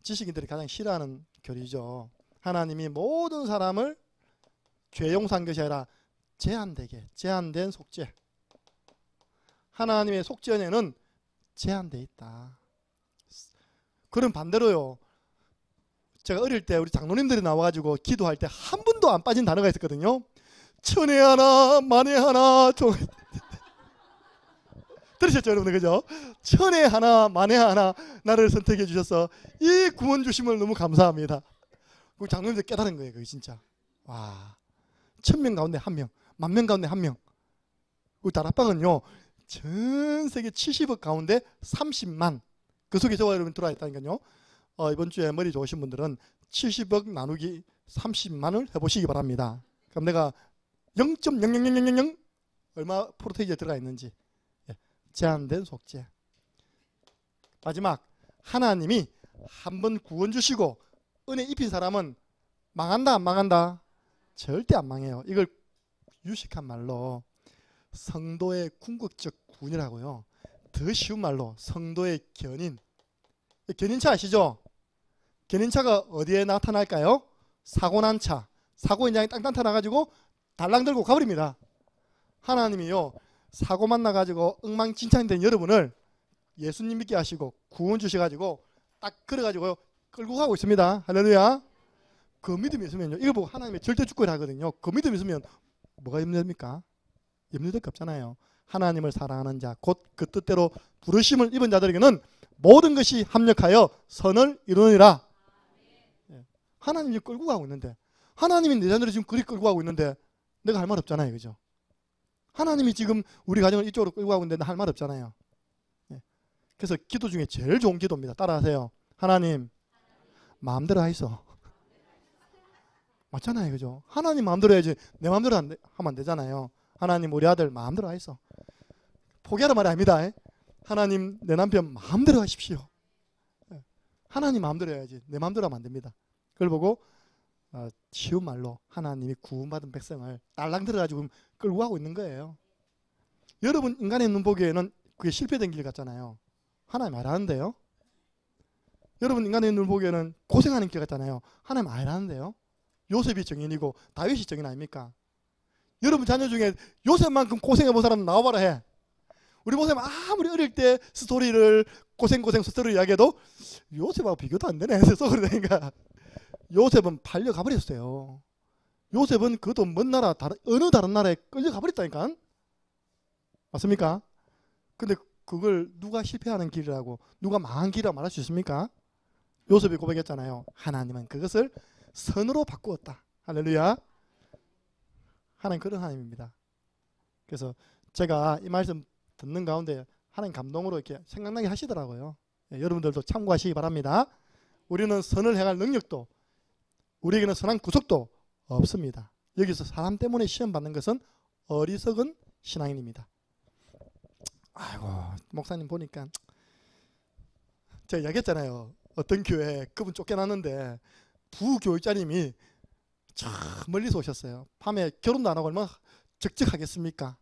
지식인들이 가장 싫어하는 교리죠. 하나님이 모든 사람을 죄 용서한 것이 아니라 제한된 속죄. 하나님의 속죄에는 제한되어 있다. 그럼 반대로요. 제가 어릴 때 우리 장로님들이 나와가지고 기도할 때 한 번도 안 빠진 단어가 있었거든요. 천에 하나 만에 하나 들으셨죠 여러분들? 그죠? 천에 하나 만에 하나 나를 선택해 주셔서 이 구원 주심을 너무 감사합니다. 그 장로님들 깨달은 거예요. 그게 진짜. 와, 1000명 가운데 1명, 10,000명 가운데 1명. 우리 다락방은요 전 세계 70억 가운데 30만. 그 속에 저와 여러분 들어와 있다니까요. 이번 주에 머리 좋으신 분들은 70억 나누기 30만을 해보시기 바랍니다. 그럼 내가 0.00000 얼마 프로테이지에 들어가 있는지. 제한된 속죄. 마지막, 하나님이 한번 구원 주시고 은혜 입힌 사람은 망한다 안 망한다? 절대 안 망해요. 이걸 유식한 말로 성도의 궁극적 구원이라고요. 더 쉬운 말로 성도의 견인. 견인차 아시죠? 견인차가 어디에 나타날까요? 사고 난 차. 사고 현장에 땅 나타나가지고 달랑 들고 가버립니다. 하나님이요, 사고만 나가지고 엉망진창된 여러분을 예수님 믿게 하시고 구원 주셔가지고 딱 걸어가지고 끌고 가고 있습니다. 할렐루야. 그 믿음이 있으면요, 이거 보고 하나님의 절대 주권을 하거든요. 그 믿음이 있으면 뭐가 염려됩니까? 염려될 게 없잖아요. 하나님을 사랑하는 자, 곧 그 뜻대로 부르심을 입은 자들에게는 모든 것이 합력하여 선을 이루느니라. 하나님이 끌고 가고 있는데, 하나님이 내 자녀를 지금 그리 끌고 가고 있는데 내가 할 말 없잖아요. 그죠? 하나님이 지금 우리 가정을 이쪽으로 끌고 가고 있는데 할 말 없잖아요. 그래서 기도 중에 제일 좋은 기도입니다. 따라하세요. 하나님, 마음대로 하이소. 맞잖아요. 그죠? 하나님 마음대로 해야지 내 마음대로 하면 안 되잖아요. 하나님, 우리 아들 마음대로 하이소. 포기하라 말이 아닙니다. 하나님, 내 남편 마음대로 하십시오. 하나님 마음대로 해야지 내 마음대로 하면 안 됩니다. 그걸 보고 쉬운 말로 하나님이 구원받은 백성을 딸랑 들어가지고 끌고 가고 있는 거예요. 여러분 인간의 눈 보기에는 그게 실패된 길 같잖아요. 하나님 알았는데요. 여러분 인간의 눈 보기에는 고생하는 길 같잖아요. 하나님 알았는데요. 요셉이 정인이고 다윗이 정인 아닙니까? 여러분 자녀 중에 요셉만큼 고생해본 사람 나와봐라 해. 우리 목사님 아무리 어릴 때 스토리를 고생 스토리를 이야기해도 요셉하고 비교도 안 되네. 그래서 그러니까 요셉은 팔려가 버렸어요. 요셉은 그것도 먼 나라 어느 다른 나라에 끌려가 버렸다니까. 맞습니까? 근데 그걸 누가 실패하는 길이라고, 누가 망한 길이라고 말할 수 있습니까? 요셉이 고백했잖아요. 하나님은 그것을 선으로 바꾸었다. 할렐루야. 하나님 그런 하나님입니다. 그래서 제가 이 말씀 듣는 가운데 하나님 감동으로 이렇게 생각나게 하시더라고요. 여러분들도 참고하시기 바랍니다. 우리는 선을 행할 능력도, 우리에게는 선한 구속도 없습니다. 여기서 사람 때문에 시험 받는 것은 어리석은 신앙인입니다. 아이고, 목사님 보니까 제가 얘기했잖아요. 어떤 교회 그분 쫓겨났는데 부교육자님이 참 멀리서 오셨어요. 밤에 결혼도 안 하고 얼마나 적적하겠습니까?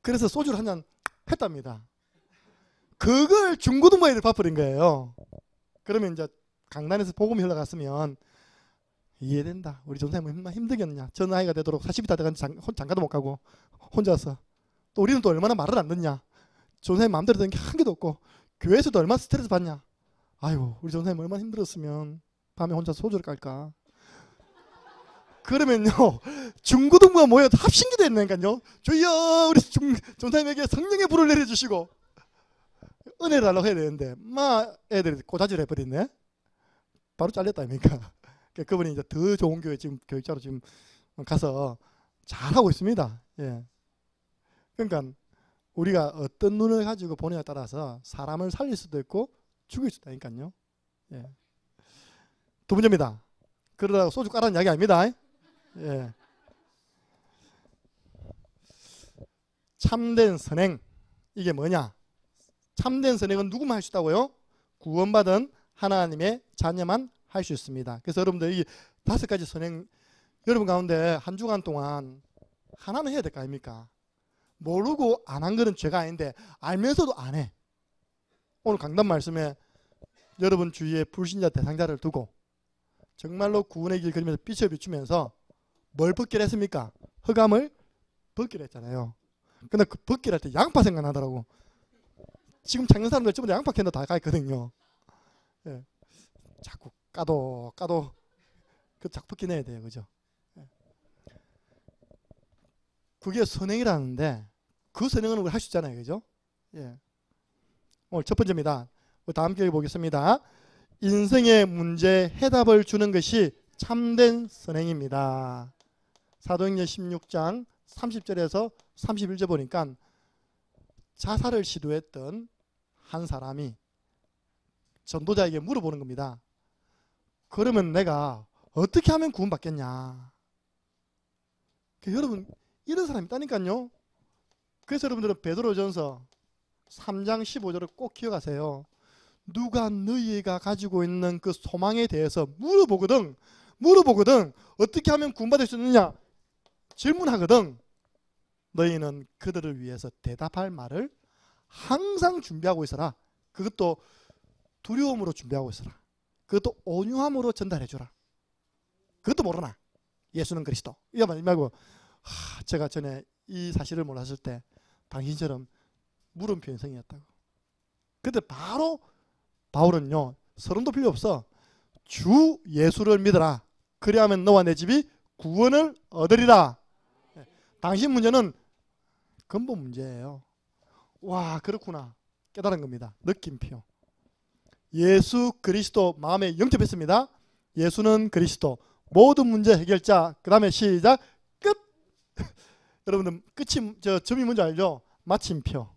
그래서 소주를 한 잔 했답니다. 그걸 중고등부애들 밥버린 거예요. 그러면 이제 강단에서 복음이 흘러갔으면 이해된다. 우리 전사님은 얼마나 힘들겠냐. 저 나이가 되도록 40이 다 돼간 장가도 못 가고 혼자서. 또 우리는 또 얼마나 말을 안 듣냐. 전사님 마음대로 되는 게 한 개도 없고 교회에서도 얼마나 스트레스 받냐. 아이고, 우리 전사님 얼마나 힘들었으면 밤에 혼자 소주를 깔까. 그러면요, 중고등부가 모여서 합심기도 했나니까요. 주여, 우리 전사님에게 성령의 불을 내려주시고 은혜를 달라고 해야 되는데 막 애들이 고자질 해버리네. 바로 잘렸다 아닙니까? 그분이 이제 더 좋은 교회 지금 교육자로 지금 가서 잘하고 있습니다. 예. 그러니까 우리가 어떤 눈을 가지고 보느냐에 따라서 사람을 살릴 수도 있고 죽일 수도 있다니까요. 예. 두 번째입니다. 그러다가 소주 깔라는 이야기 아닙니다. 예. 참된 선행, 이게 뭐냐? 참된 선행은 누구만 할 수 있다고요? 구원받은 하나님의 자녀만 할 수 있습니다. 그래서 여러분들 이 5가지 선행, 여러분 가운데 한 주간 동안 하나는 해야 될 거 아닙니까? 모르고 안 한 거는 죄가 아닌데 알면서도 안 해. 오늘 강단 말씀에 여러분 주위에 불신자 대상자를 두고 정말로 구원의 길 그리면서 빛을 비추면서 뭘 벗기를 했습니까? 흑암을 벗기를 했잖아요. 근데 그 벗기를 할 때 양파 생각나더라고. 지금 작는 사람들 전부 다 양파 캔도 다 가있거든요. 예. 자꾸 까도 그 자꾸 벗겨내야 돼요. 그죠? 예. 그게 선행이라는데 그 선행은 우리 할 수 있잖아요. 그죠? 예. 오늘 첫 번째입니다. 다음 기회에 보겠습니다. 인생의 문제 해답을 주는 것이 참된 선행입니다. 사도행전 16장 30절에서 31절 보니까 자살을 시도했던 한 사람이 전도자에게 물어보는 겁니다. 그러면 내가 어떻게 하면 구원받겠냐. 여러분 이런 사람이 있다니까요. 그래서 여러분들은 베드로전서 3장 15절을 꼭 기억하세요. 누가 너희가 가지고 있는 그 소망에 대해서 물어보거든 어떻게 하면 구원받을 수 있느냐 질문하거든. 너희는 그들을 위해서 대답할 말을 항상 준비하고 있어라. 그것도 두려움으로 준비하고 있어라. 그것도 온유함으로 전달해주라. 그것도 모르나? 예수는 그리스도. 이거 말고 제가 전에 이 사실을 몰랐을 때 당신처럼 물음표 인생이었다고. 그때 바로 바울은요, 서론도 필요 없어. 주 예수를 믿어라. 그리하면 너와 내 집이 구원을 얻으리라. 당신 문제는 근본 문제예요. 와, 그렇구나. 깨달은 겁니다. 느낌표. 예수 그리스도 마음에 영접했습니다. 예수는 그리스도. 모든 문제 해결자. 그 다음에 시작. 끝. 여러분들 끝이 점이 뭔지 알죠? 마침표.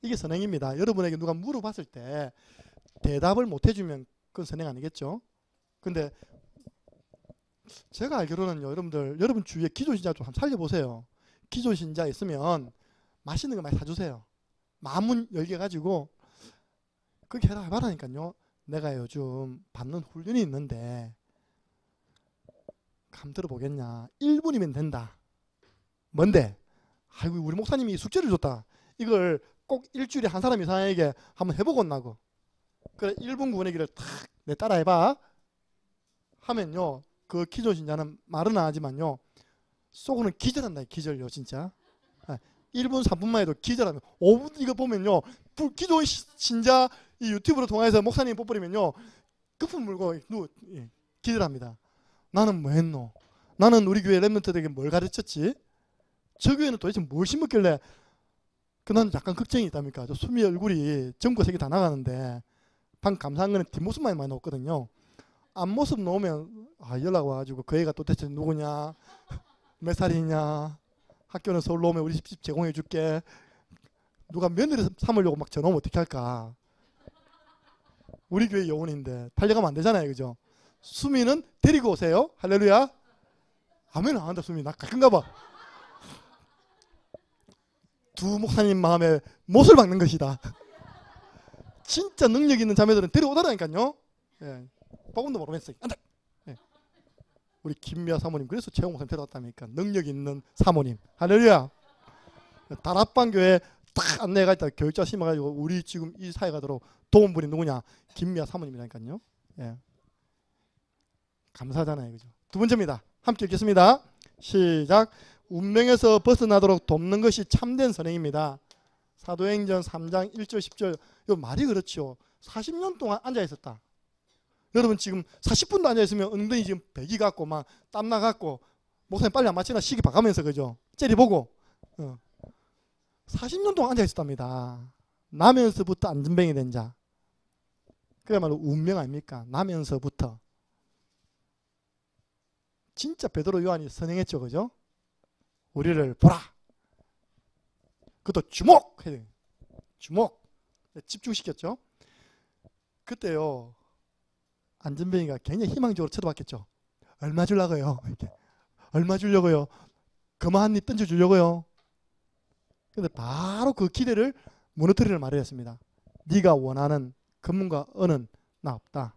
이게 선행입니다. 여러분에게 누가 물어봤을 때 대답을 못 해주면 그건 선행 아니겠죠? 근데 제가 알기로는요, 여러분 주위에 기존신자 좀 한번 살려보세요. 기존신자 있으면 맛있는 거 많이 사주세요. 마음은 열게 가지고 그렇게 해봐라니까요. 내가 요즘 받는 훈련이 있는데 감 들어보겠냐. 1분이면 된다. 뭔데? 아이고, 우리 목사님이 숙제를 줬다. 이걸 꼭 일주일에 한 사람 이상에게 한번 해보고 온다고. 그래, 1분 구원의 길을 탁 내 따라해봐 하면요, 그 기존 신자는 말은 안 하지만요, 속으로는 기절한다. 기절요, 진짜. 1분 3분만 해도 기절하면 5분 이거 보면요, 기존 신자 이 유튜브로 통해서 목사님 뽑버리면요, 거품 물고 기절합니다. 나는 뭐 했노? 나는 우리 교회 랩런트들에게 뭘 가르쳤지? 저 교회는 도대체 뭘 심었길래? 난 약간 걱정이 있답니까? 저 수미 얼굴이 전국색이 다 나가는데 방금 감사한 거는 뒷모습만 많이 나왔거든요. 앞모습 나오면 연락 와가지고 그 애가 도대체 누구냐, 몇 살이냐, 학교는 서울로 오면 우리 집 제공해 줄게, 누가 며느리 삼으려고 막 전화 오면 어떻게 할까. 우리 교회 요원인데 팔려가면 안 되잖아요, 그죠? 수미는 데리고 오세요. 할렐루야. 아멘 안 한다. 수미 나 가끔가 봐. 두 목사님 마음에 못을 박는 것이다. 진짜 능력 있는 자매들은 데려오더라니까요. 예. 복음도 모르겠어요. 안 돼. 예. 우리 김미아 사모님, 그래서 최홍 목사님 데려왔다니까. 능력 있는 사모님. 할렐루야. 다락방 교회 딱 안내가 있다. 교육자 심어가지고 우리 지금 이 사회 가도록 도운 분이 누구냐? 김미아 사모님이라니까요. 예. 감사하잖아요, 그죠? 두 번째입니다. 함께 읽겠습니다. 시작. 운명에서 벗어나도록 돕는 것이 참된 선행입니다. 사도행전 3장 1절 10절. 이 말이 그렇죠. 40년 동안 앉아있었다. 여러분 지금 40분도 앉아있으면 엉덩이 지금 배기 같고 막 땀 나갖고 목사님 빨리 안 마치나 시기 봐가면서, 그죠? 째려보고 40년 동안 앉아있었답니다. 나면서부터 안전뱅이 된 자. 그야말로 운명 아닙니까? 나면서부터. 진짜 베드로 요한이 선행했죠, 그죠? 우리를 보라. 그것도 주목! 주목! 집중시켰죠. 그때요, 안전뱅이가 굉장히 희망적으로 쳐다봤겠죠. 얼마 주려고요? 이렇게. 얼마 주려고요? 금화 한 입 던져주려고요? 근데 바로 그 기대를 무너뜨리는 말을 했습니다. 네가 원하는 금과 은은 나 없다.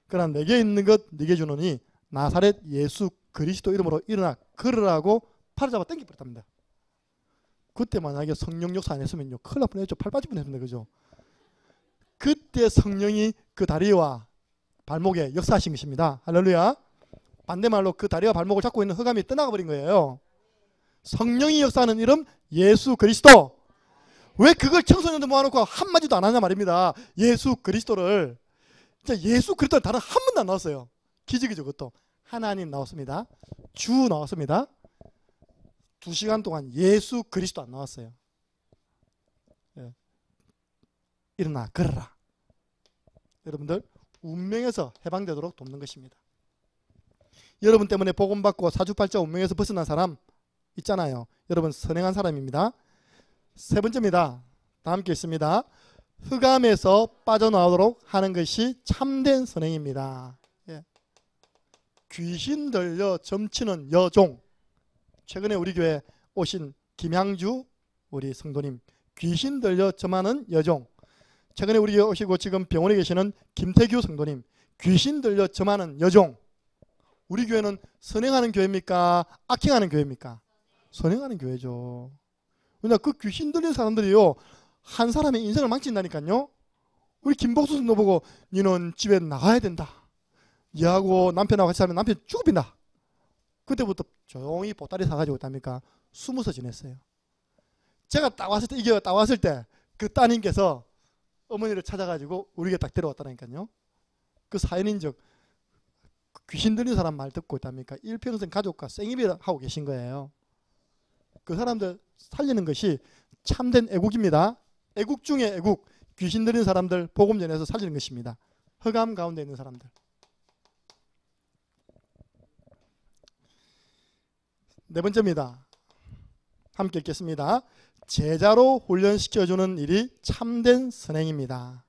그러나 내게 있는 것 네게 주노니 나사렛 예수 그리스도 이름으로 일어나 걸으라고 팔을 잡아 당겨버렸답니다. 그때 만약에 성령 역사 안 했으면요, 큰일 날 뻔했죠. 팔 빠질 뻔했습니다, 그죠? 그때 성령이 그 다리와 발목에 역사하신 것입니다. 할렐루야. 반대말로 그 다리와 발목을 잡고 있는 흑암이 떠나가 버린 거예요. 성령이 역사하는 이름 예수 그리스도. 왜 그걸 청소년들 모아놓고 한마디도 안 하냐 말입니다. 예수 그리스도를. 진짜 예수 그리스도는 단어 한 번도 안 나왔어요. 기적이죠. 그것도 하나님 나왔습니다. 주 나왔습니다. 2시간 동안 예수 그리스도 안 나왔어요. 예. 일어나 걸어라. 여러분들 운명에서 해방되도록 돕는 것입니다. 여러분 때문에 복음받고 사주팔자 운명에서 벗어난 사람 있잖아요. 여러분 선행한 사람입니다. 세 번째입니다. 다 함께 있습니다. 흑암에서 빠져나오도록 하는 것이 참된 선행입니다. 예. 귀신 들려 점치는 여종. 최근에 우리 교회 오신 김향주 우리 성도님, 귀신 들려 점하는 여종. 최근에 우리 교회 오시고 지금 병원에 계시는 김태규 성도님, 귀신 들려 점하는 여종. 우리 교회는 선행하는 교회입니까? 악행하는 교회입니까? 선행하는 교회죠. 왜냐, 그 귀신 들린 사람들이요, 한 사람의 인생을 망친다니까요. 우리 김복수 선도 보고 니는 집에 나가야 된다. 니하고 남편하고 같이 살면 남편 죽어빈다. 그때부터 조용히 보따리 사가지고 있답니까? 숨어서 지냈어요. 제가 딱 왔을 때, 이게 딱 왔을 때 그 따님께서 어머니를 찾아가지고 우리에게 딱 데려왔다니까요. 그 사연인적 귀신 들린 사람 말 듣고 있답니까? 일평생 가족과 생이별을 하고 계신 거예요. 그 사람들 살리는 것이 참된 애국입니다. 애국 중에 애국, 귀신 들린 사람들 복음 전해서 살리는 것입니다. 흑암 가운데 있는 사람들. 네 번째입니다. 함께 읽겠습니다. 제자로 훈련시켜주는 일이 참된 선행입니다.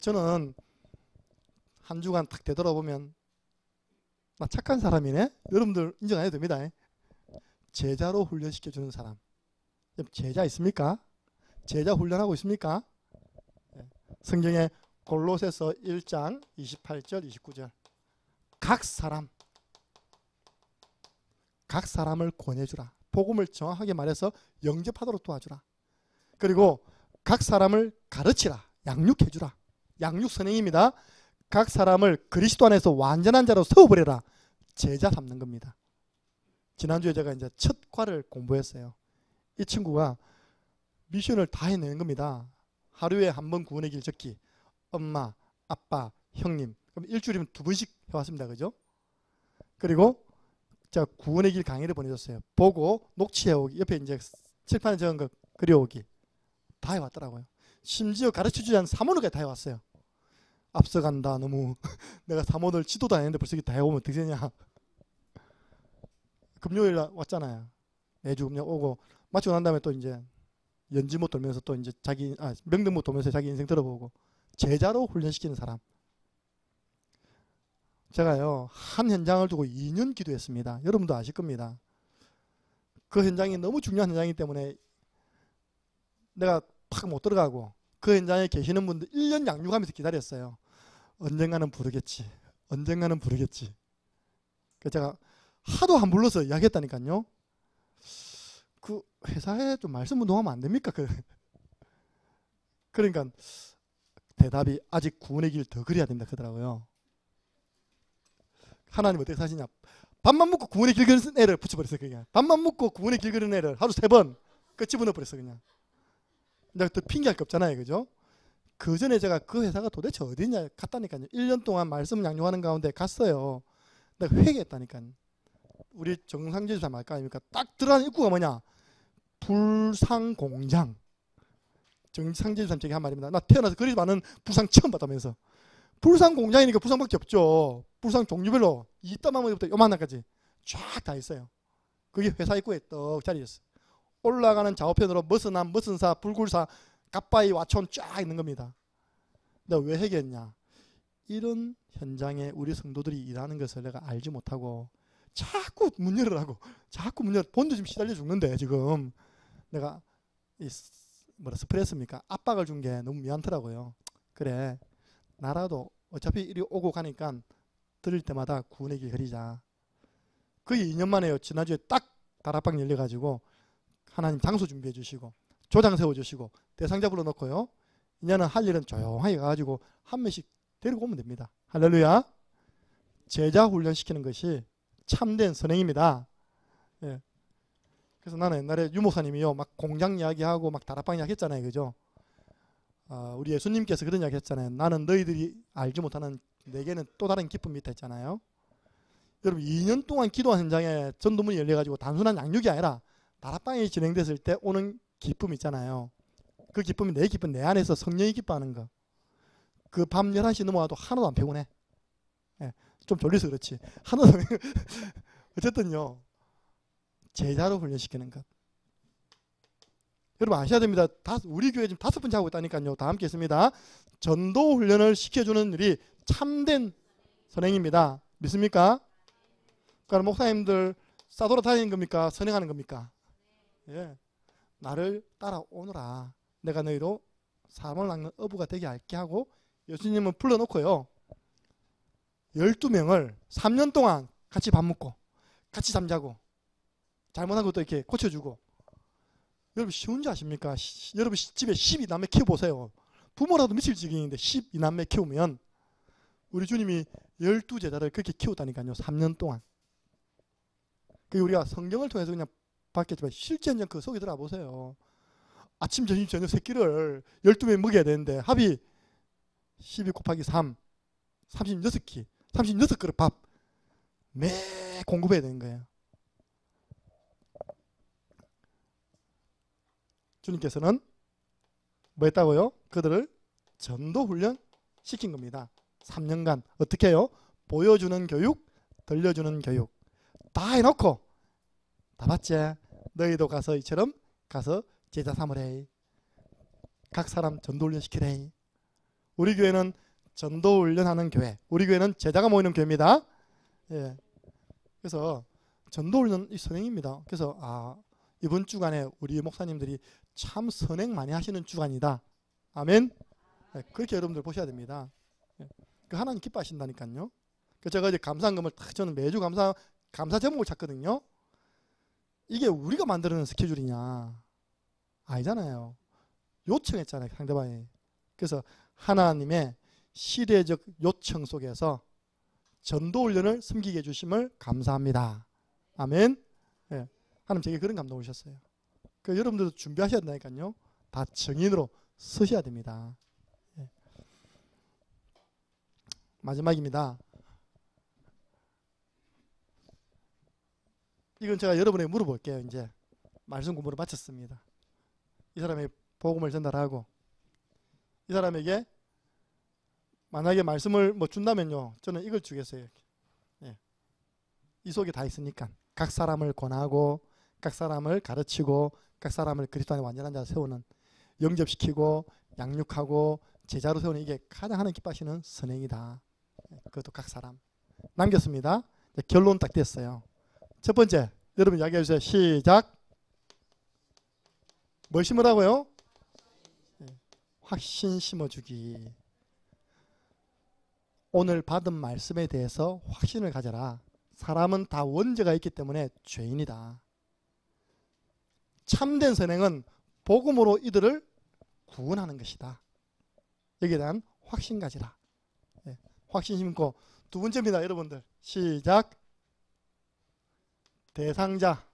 저는 한 주간 딱 되돌아보면 나 착한 사람이네? 여러분들 인정 안 해도 됩니다. 제자로 훈련시켜주는 사람. 제자 있습니까? 제자 훈련하고 있습니까? 성경에 골로새서 1장 28절 29절 각 사람을 권해주라. 복음을 정확하게 말해서 영접하도록 도와주라. 그리고 각 사람을 가르치라. 양육해주라. 양육 선행입니다. 각 사람을 그리스도 안에서 완전한 자로 세워버려라. 제자 삼는 겁니다. 지난주에 제가 이제 첫 과를 공부했어요. 이 친구가 미션을 다 해내는 겁니다. 하루에 한 번 구원의 길 적기. 엄마, 아빠, 형님. 그럼 일주일이면 2번씩 해왔습니다. 그죠? 그리고 제가 구원의 길 강의를 보내줬어요. 보고 녹취해오기. 옆에 이제 칠판에 적은 거 그려오기. 다 해왔더라고요. 심지어 가르쳐주지 않은 사모들까지 다 해왔어요. 앞서간다. 너무 내가 사모들 지도도 안 했는데 벌써 이렇게 다 해오면 어떻게 되냐. 금요일 날 왔잖아요. 매주 금요일 오고 마치고 난 다음에 또 이제 연지못 돌면서 또 이제 명등못 돌면서 자기 인생 들어보고 제자로 훈련시키는 사람. 제가요 한 현장을 두고 2년 기도했습니다. 여러분도 아실 겁니다. 그 현장이 너무 중요한 현장이기 때문에 내가 팍 못 들어가고 그 현장에 계시는 분들 1년 양육하면서 기다렸어요. 언젠가는 부르겠지. 언젠가는 부르겠지. 그래서 제가 하도 안 불러서 이야기했다니까요. 그 회사에 좀 말씀 운동하면 안 됩니까? 그러니까 대답이 아직 구원의 길 더 그려야 된다 그러더라고요. 하나님 어떻게 사시냐. 밥만 먹고 구원의 길 그리는 애를 붙여버렸어요. 그냥 밥만 먹고 구원의 길 그리는 애를 하루 3번 그 집어넣어버렸어요. 그냥 내가 더 핑계할 게 없잖아요. 그죠? 그 전에 제가 그 회사가 도대체 어디냐 갔다니까요. 1년 동안 말씀 양육하는 가운데 갔어요. 내가 회개했다니까요. 우리 정상진 사 말까 아닙니까? 딱 들어가는 입구가 뭐냐? 불상공장. 정상진 사 저기 한 말입니다. 나 태어나서 그리 많은 불상 처음 봤다면서. 불상공장이니까 불상밖에 없죠. 불상 종류별로 이따만부터 요만한까지 쫙 다 있어요. 그게 회사 입구에 떡 자리였어. 올라가는 좌우편으로 머스남, 머슨사, 불굴사, 갑바이, 와촌 쫙 있는 겁니다. 내가 왜 회개했냐? 이런 현장에 우리 성도들이 일하는 것을 내가 알지 못하고 자꾸 문 열으라고 자꾸 문 열어. 본도 지금 시달려 죽는데 지금 내가 스트레스입니까? 압박을 준 게 너무 미안하더라고요. 그래 나라도 어차피 이리 오고 가니까 들을 때마다 구원의 길 그리자. 그게 2년 만에요. 지난주에 딱 다락방 열려가지고 하나님 장소 준비해 주시고 조장 세워주시고 대상자 불러놓고요. 이제는 할 일은 조용하게 가가지고 한 명씩 데리고 오면 됩니다. 할렐루야. 제자 훈련시키는 것이 참된 선행입니다. 예. 그래서 나는 옛날에 유목사님이요 막 공장 이야기하고 막 다락방 이야기 했잖아요. 그죠? 우리 예수님께서 그런 이야기 했잖아요. 나는 너희들이 알지 못하는 내게는 또 다른 기쁨이 있다 했잖아요. 여러분 2년 동안 기도한 현장에 전도문이 열려가지고 단순한 양육이 아니라 다락방이 진행됐을 때 오는 기쁨이 있잖아요. 그 기쁨이 내 기쁨, 내 안에서 성령이 기뻐하는 거. 그 밤 11시 넘어와도 하나도 안 피곤해. 예, 좀 졸려서 그렇지. 하나도 어쨌든요. 제자로 훈련시키는 것. 여러분 아셔야 됩니다. 우리 교회 지금 5번째 하고 있다니까요. 다 함께 했습니다. 전도 훈련을 시켜주는 일이 참된 선행입니다. 믿습니까? 그러니까 목사님들 싸돌아 다니는 겁니까? 선행하는 겁니까? 예. 나를 따라오너라. 내가 너희로 사람을 낚는 어부가 되게 할게 하고 예수님은 불러놓고요. 12명을 3년 동안 같이 밥 먹고 같이 잠자고 잘못한 것도 이렇게 고쳐주고. 여러분 쉬운지 아십니까? 여러분 집에 12남매 키워보세요. 부모라도 미칠 지경인데 12남매 키우면 우리 주님이 12제자를 그렇게 키웠다니까요. 3년 동안. 그 우리가 성경을 통해서 그냥 봤겠지만 실제는 그 속에 들어가 보세요. 아침, 점심, 저녁 세 끼를 12명 먹여야 되는데 합이 12 곱하기 3, 36끼, 36그릇 밥 매 공급해야 되는 거예요. 주님께서는 뭐 했다고요? 그들을 전도훈련 시킨 겁니다. 3년간 어떻게 해요? 보여주는 교육, 들려주는 교육 다 해놓고 다 봤지? 너희도 가서 이처럼 가서 제자 삼으래. 각 사람 전도훈련 시키래. 우리 교회는 전도훈련하는 교회, 우리 교회는 제자가 모이는 교회입니다. 예. 그래서 전도훈련 이 선행입니다. 그래서 이번 주간에 우리 목사님들이 참 선행 많이 하시는 주간이다. 아멘. 예. 그렇게 여러분들 보셔야 됩니다. 예. 그 하나님 기뻐하신다니까요. 그래서 제가 이제 감사한금을 딱 저는 매주 감사 제목을 찾거든요. 이게 우리가 만들어낸 스케줄이냐? 아니잖아요. 요청했잖아요, 상대방이. 그래서 하나님의 시대적 요청 속에서 전도훈련을 섬기게 해주심을 감사합니다. 아멘. 예. 하나님 제게 그런 감동을 주셨어요. 그 여러분들도 준비하셔야 된다니까요. 다 정인으로 서셔야 됩니다. 예. 마지막입니다. 이건 제가 여러분에게 물어볼게요. 이제 말씀 공부를 마쳤습니다. 이 사람의 복음을 전달하고 이 사람에게 만약에 말씀을 뭐 준다면요, 저는 이걸 주겠어요. 예. 이 속에 다 있으니까 각 사람을 권하고 각 사람을 가르치고 각 사람을 그리스도 안에 완전한 자 세우는, 영접시키고 양육하고 제자로 세우는, 이게 가장 하나님 기뻐하시는 선행이다. 예. 그것도 각 사람 남겼습니다. 결론 딱 됐어요. 첫 번째, 여러분 이야기해 주세요. 시작. 뭘 심으라고요? 확신 심어주기. 오늘 받은 말씀에 대해서 확신을 가져라. 사람은 다 원죄가 있기 때문에 죄인이다. 참된 선행은 복음으로 이들을 구원하는 것이다. 여기에 대한 확신 가지라. 확신 심고, 두 번째입니다. 여러분들 시작. 대상자.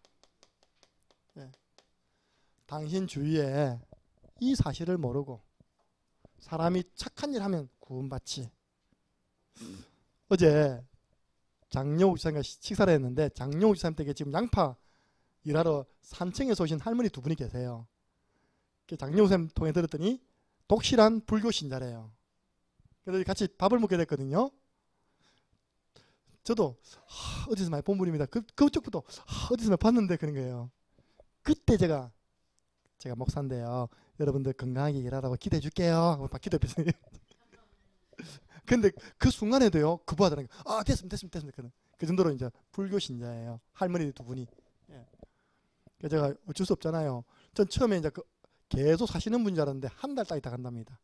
당신 주위에 이 사실을 모르고 사람이 착한 일 하면 구원받지. 어제 장영욱 지사님과 식사를 했는데 장영욱 지사님 댁에 지금 양파 일하러 산청에서 오신 할머니 두 분이 계세요. 장영욱 지사님 통해 들었더니 독실한 불교 신자래요. 그래서 같이 밥을 먹게 됐거든요. 저도 어디서 많이 본 분입니다. 그쪽부터 어디서 많이 봤는데 그런 거예요. 그때 제가 목사인데요, 여러분들 건강하게 일하라고 기도해 줄게요. 막 기도했어요. 근데 그 순간에도요, 그분 하더라고요. 됐습니다. 그 정도로 이제 불교 신자예요. 할머니 두 분이. 예. 그래서 제가 어쩔 수 없잖아요. 전 처음에 이제 계속 사시는 분인 줄 알았는데 한 달 딱 있다 간답니다.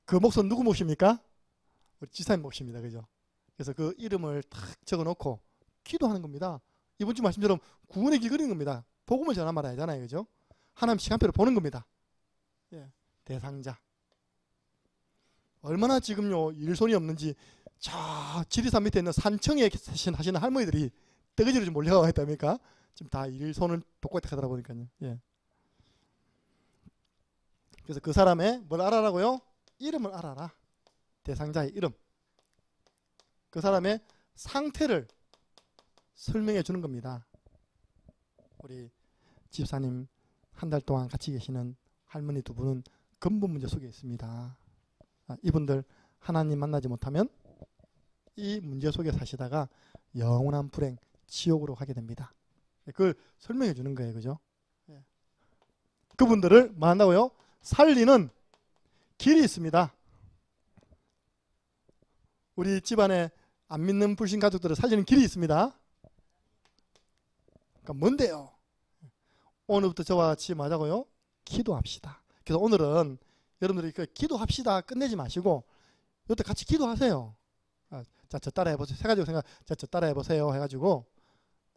그 목소리 누구 몫입니까? 우리 지사님 몫입니다. 그죠? 그래서 그 이름을 탁 적어놓고 기도하는 겁니다. 이번 주 말씀처럼 구원의 길 그리는 겁니다. 복음을 전하 말아야 하잖아요. 그죠? 하나님 시간표를 보는 겁니다. 예. 대상자. 얼마나 지금요 일손이 없는지 지리산 밑에 있는 산청에 하시는 할머니들이 떼거지로 좀 몰려가 있답니까? 지금 다 일손을 돕고 있다 하더라 보니까요. 예. 그래서 그 사람의 뭘 알아라고요? 이름을 알아라. 대상자의 이름. 그 사람의 상태를 설명해 주는 겁니다. 우리 집사님 한 달 동안 같이 계시는 할머니 두 분은 근본 문제 속에 있습니다. 이분들 하나님 만나지 못하면 이 문제 속에 사시다가 영원한 불행, 지옥으로 가게 됩니다. 그걸 설명해 주는 거예요. 그죠? 그분들을 뭐 한다고요? 살리는 길이 있습니다. 우리 집안에 안 믿는 불신 가족들을 살리는 길이 있습니다. 그러니까 뭔데요? 오늘부터 저와 같이 뭐 하자고요? 기도합시다. 그래서 오늘은 여러분들이 기도합시다 끝내지 마시고 이때 같이 기도하세요. 자, 저 따라 해보세요. 세 가지 생각. 자, 저 따라 해보세요. 해가지고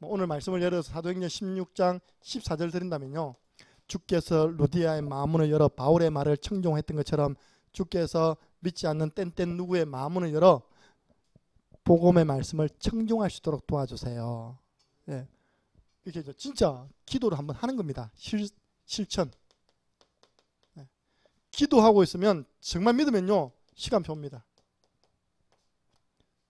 오늘 말씀을 예를 들어서 사도행전 16장 14절 드린다면요. 주께서 루디아의 마음문을 열어 바울의 말을 청종했던 것처럼 주께서 믿지 않는 땐 누구의 마음문을 열어 복음의 말씀을 청종할 수 있도록 도와주세요. 예. 이렇게 진짜 기도를 한번 하는 겁니다. 실천. 예. 기도하고 있으면 정말 믿으면요 시간표입니다.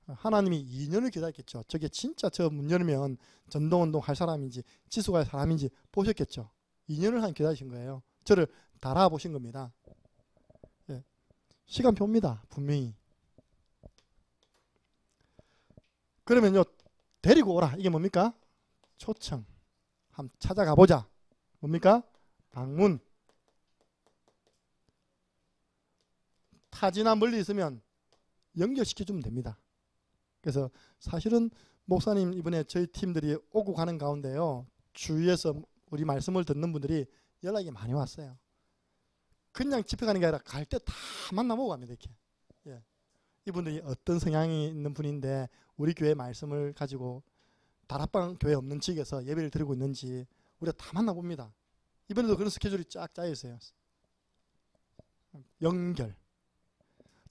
하나님이 2년을 기다렸겠죠. 저게 진짜 저 문 열면 전동운동 할 사람인지 지수가 할 사람인지 보셨겠죠. 2년을 한 기다리신 거예요. 저를 달아보신 겁니다. 예. 시간표입니다. 분명히. 그러면요 데리고 오라. 이게 뭡니까? 초청. 한번 찾아가 보자. 뭡니까? 방문. 타지나 멀리 있으면 연결시켜주면 됩니다. 그래서 사실은 목사님 이번에 저희 팀들이 오고 가는 가운데요. 주위에서 우리 말씀을 듣는 분들이 연락이 많이 왔어요. 그냥 집회 가는 게 아니라 갈 때 다 만나보고 갑니다. 이렇게. 예. 이분들이 어떤 성향이 있는 분인데 우리 교회 말씀을 가지고 다락방 교회 없는 지역에서 예배를 드리고 있는지 우리가 다 만나봅니다. 이번에도 그런 스케줄이 쫙 짜여 있어요. 연결.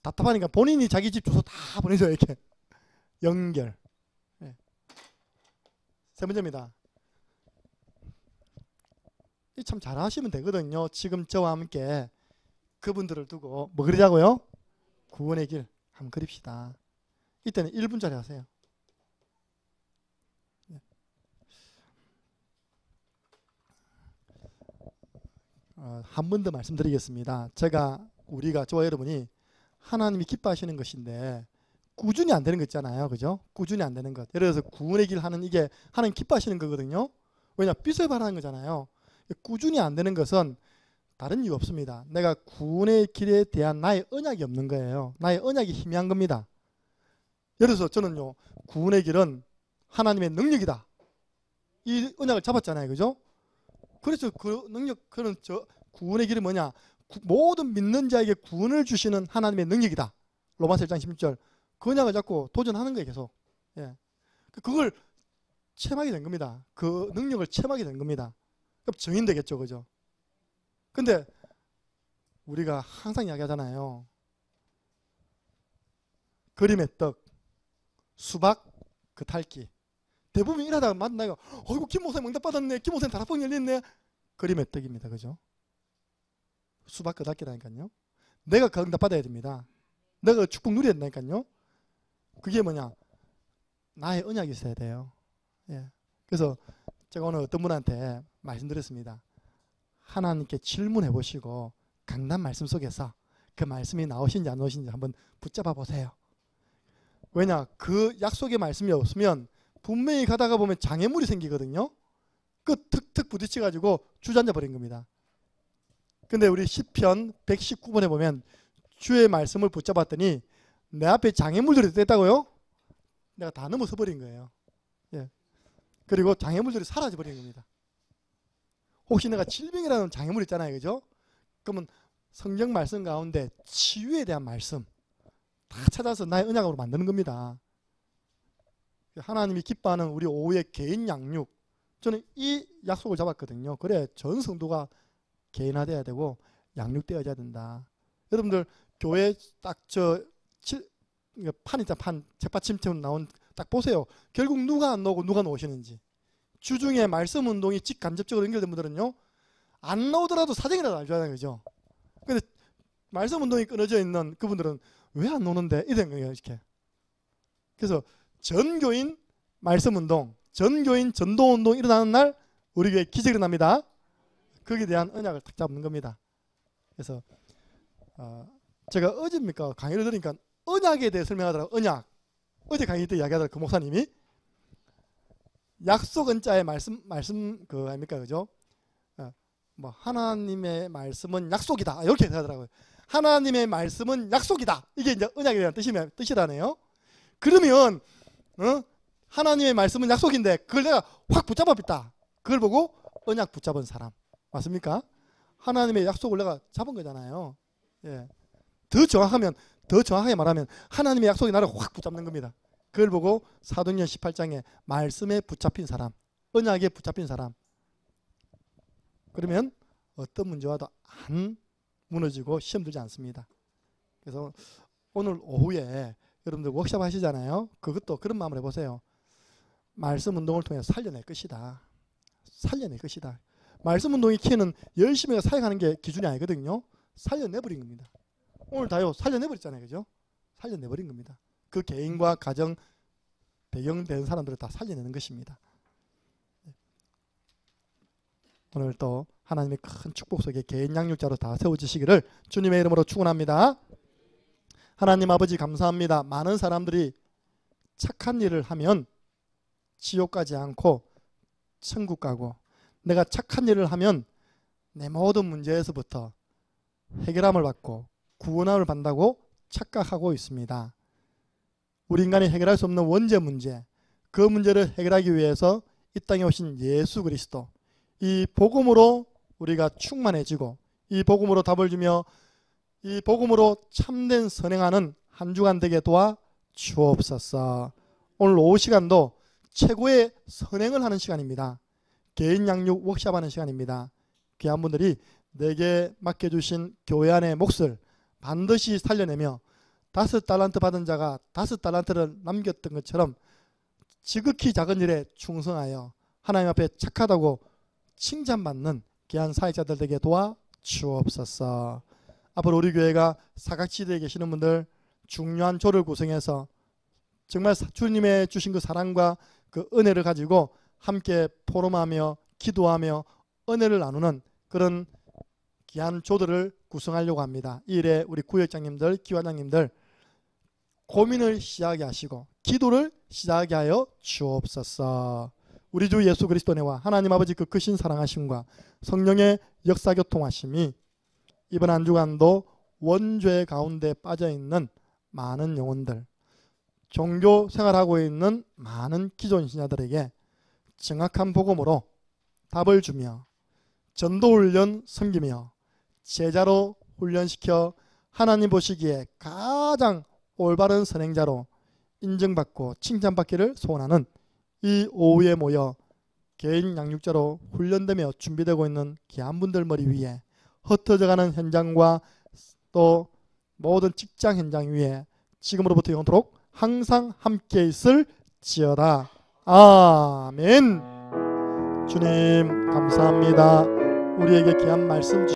답답하니까 본인이 자기 집 주소 다 보내줘요. 이렇게. 연결. 네. 세 번째입니다. 참 잘하시면 되거든요. 지금 저와 함께 그분들을 두고 뭐 그러자고요? 구원의 길 한번 그립시다. 이때는 1분짜리 하세요. 네. 한 번 더 말씀드리겠습니다. 우리가 저와 여러분이 하나님이 기뻐하시는 것인데 꾸준히 안 되는 거 있잖아요. 그죠? 꾸준히 안 되는 것. 예를 들어서 구원의 길 하는 이게 하나님 기뻐하시는 거거든요. 왜냐? 빛을 발하는 거잖아요. 꾸준히 안 되는 것은 다른 이유 없습니다. 내가 구원의 길에 대한 나의 언약이 없는 거예요. 나의 언약이 희미한 겁니다. 예를 들어서 저는요. 구원의 길은 하나님의 능력이다. 이 언약을 잡았잖아요. 그죠? 그래서 그 능력, 구원의 길이 뭐냐? 모든 믿는 자에게 구원을 주시는 하나님의 능력이다. 로마서 1장 16절. 그 언약을 잡고 도전하는 거예요. 계속. 예. 그걸 체험하게 된 겁니다. 그 능력을 체험하게 된 겁니다. 그럼 증인되겠죠. 그죠? 근데 우리가 항상 이야기하잖아요. 그림의 떡, 수박, 그 탈기. 대부분 일하다가 만나요. 어이구 김 목사님 응답 받았네. 김 목사님 다락방 열렸네. 그림의 떡입니다. 그죠? 수박 그 탈기라니까요. 내가 그 응답 받아야 됩니다. 내가 축복 누려야 된다니까요. 그게 뭐냐? 나의 언약이 있어야 돼요. 예. 그래서 제가 오늘 어떤 분한테 말씀드렸습니다. 하나님께 질문해 보시고 강단 말씀 속에서 그 말씀이 나오신지 안 나오신지 한번 붙잡아 보세요. 왜냐? 그 약속의 말씀이 없으면 분명히 가다가 보면 장애물이 생기거든요. 그 툭툭 부딪혀 가지고 주저앉아 버린 겁니다. 근데 우리 시편 119번에 보면 주의 말씀을 붙잡았더니 내 앞에 장애물들이 됐다고요? 내가 다 넘어서 버린 거예요. 예. 그리고 장애물들이 사라져 버린 겁니다. 혹시 내가 질병이라는 장애물 있잖아요. 그죠? 그러면 성경 말씀 가운데 치유에 대한 말씀 다 찾아서 나의 언약으로 만드는 겁니다. 하나님이 기뻐하는 우리 오후의 개인 양육, 저는 이 약속을 잡았거든요. 그래 전 성도가 개인화돼야 되고 양육되어야 된다. 여러분들 교회 딱 판 있잖아. 판 책받침처럼 나온 딱 보세요. 결국 누가 안 나오고 누가 나오시는지. 주중에 말씀 운동이 직간접적으로 연결된 분들은요. 안 나오더라도 사정이라도 알잖아요. 그죠? 근데 말씀 운동이 끊어져 있는 그분들은 왜 안 노는데? 이런 거예요. 이렇게. 그래서 전교인 말씀 운동, 전교인 전도 운동 일어나는 날 우리 교회 기적이 일어납니다. 거기에 대한 언약을 딱 잡는 겁니다. 그래서 제가 어제입니까? 강의를 들으니까 언약에 대해 설명하더라고요. 언약. 어제 강의 때 이야기하더라고요. 그 목사님이. 약속 은자의 말씀 그 아닙니까? 그죠? 뭐 하나님의 말씀은 약속이다. 이렇게 하더라고요. 하나님의 말씀은 약속이다. 이게 이제 언약에 대한 뜻이라네요. 그러면 하나님의 말씀은 약속인데 그걸 내가 확 붙잡았다. 그걸 보고 언약 붙잡은 사람. 맞습니까? 하나님의 약속을 내가 잡은 거잖아요. 예. 더 정확하게 말하면 하나님의 약속이 나를 확 붙잡는 겁니다. 그걸 보고 사도행전 18장에 말씀에 붙잡힌 사람, 언약에 붙잡힌 사람. 그러면 어떤 문제와도 안 무너지고 시험 들지 않습니다. 그래서 오늘 오후에 여러분들 워크숍 하시잖아요. 그것도 그런 마음을 해보세요. 말씀 운동을 통해 살려낼 것이다. 살려낼 것이다. 말씀 운동의 키는 열심히 사역하는 게 기준이 아니거든요. 살려내버린 겁니다. 오늘 다요 살려내버렸잖아요. 그죠? 살려내버린 겁니다. 그 개인과 가정 배경된 사람들을 다 살려내는 것입니다. 오늘 또 하나님의 큰 축복 속에 개인 양육자로 다 세워지시기를 주님의 이름으로 축원합니다. 하나님 아버지 감사합니다. 많은 사람들이 착한 일을 하면 지옥 가지 않고 천국 가고, 내가 착한 일을 하면 내 모든 문제에서부터 해결함을 받고 구원함을 받는다고 착각하고 있습니다. 우리 인간이 해결할 수 없는 원죄 문제, 그 문제를 해결하기 위해서 이 땅에 오신 예수 그리스도, 이 복음으로 우리가 충만해지고 이 복음으로 답을 주며 이 복음으로 참된 선행하는 한 주간 되게 도와 주옵소서. 오늘 오후 시간도 최고의 선행을 하는 시간입니다. 개인 양육 워크숍하는 시간입니다. 귀한 분들이 내게 맡겨주신 교회 안의 몫을 반드시 살려내며 5달란트 받은 자가 5달란트를 남겼던 것처럼 지극히 작은 일에 충성하여 하나님 앞에 착하다고 칭찬받는 귀한 사역자들 되게 도와 주옵소서. 앞으로 우리 교회가 사각지대에 계시는 분들 중요한 조를 구성해서 정말 주님의 주신 그 사랑과 그 은혜를 가지고 함께 포럼하며 기도하며 은혜를 나누는 그런 귀한 조들을 구성하려고 합니다. 이 일에 우리 구역장님들, 기관장님들 고민을 시작하게 하시고 기도를 시작하게 하여 주옵소서. 우리 주 예수 그리스도 은혜와 하나님 아버지 그 크신 사랑하심과 성령의 역사교통하심이 이번 한 주간도 원죄 가운데 빠져있는 많은 영혼들, 종교 생활하고 있는 많은 기존 신자들에게 정확한 복음으로 답을 주며 전도훈련 섬기며 제자로 훈련시켜 하나님 보시기에 가장 올바른 선행자로 인정받고 칭찬받기를 소원하는 이 오후에 모여 개인 양육자로 훈련되며 준비되고 있는 귀한 분들 머리 위에 흩어져가는 현장과 또 모든 직장 현장 위에 지금으로부터 영원토록 항상 함께 있을지어다. 아멘. 주님 감사합니다. 우리에게 귀한 말씀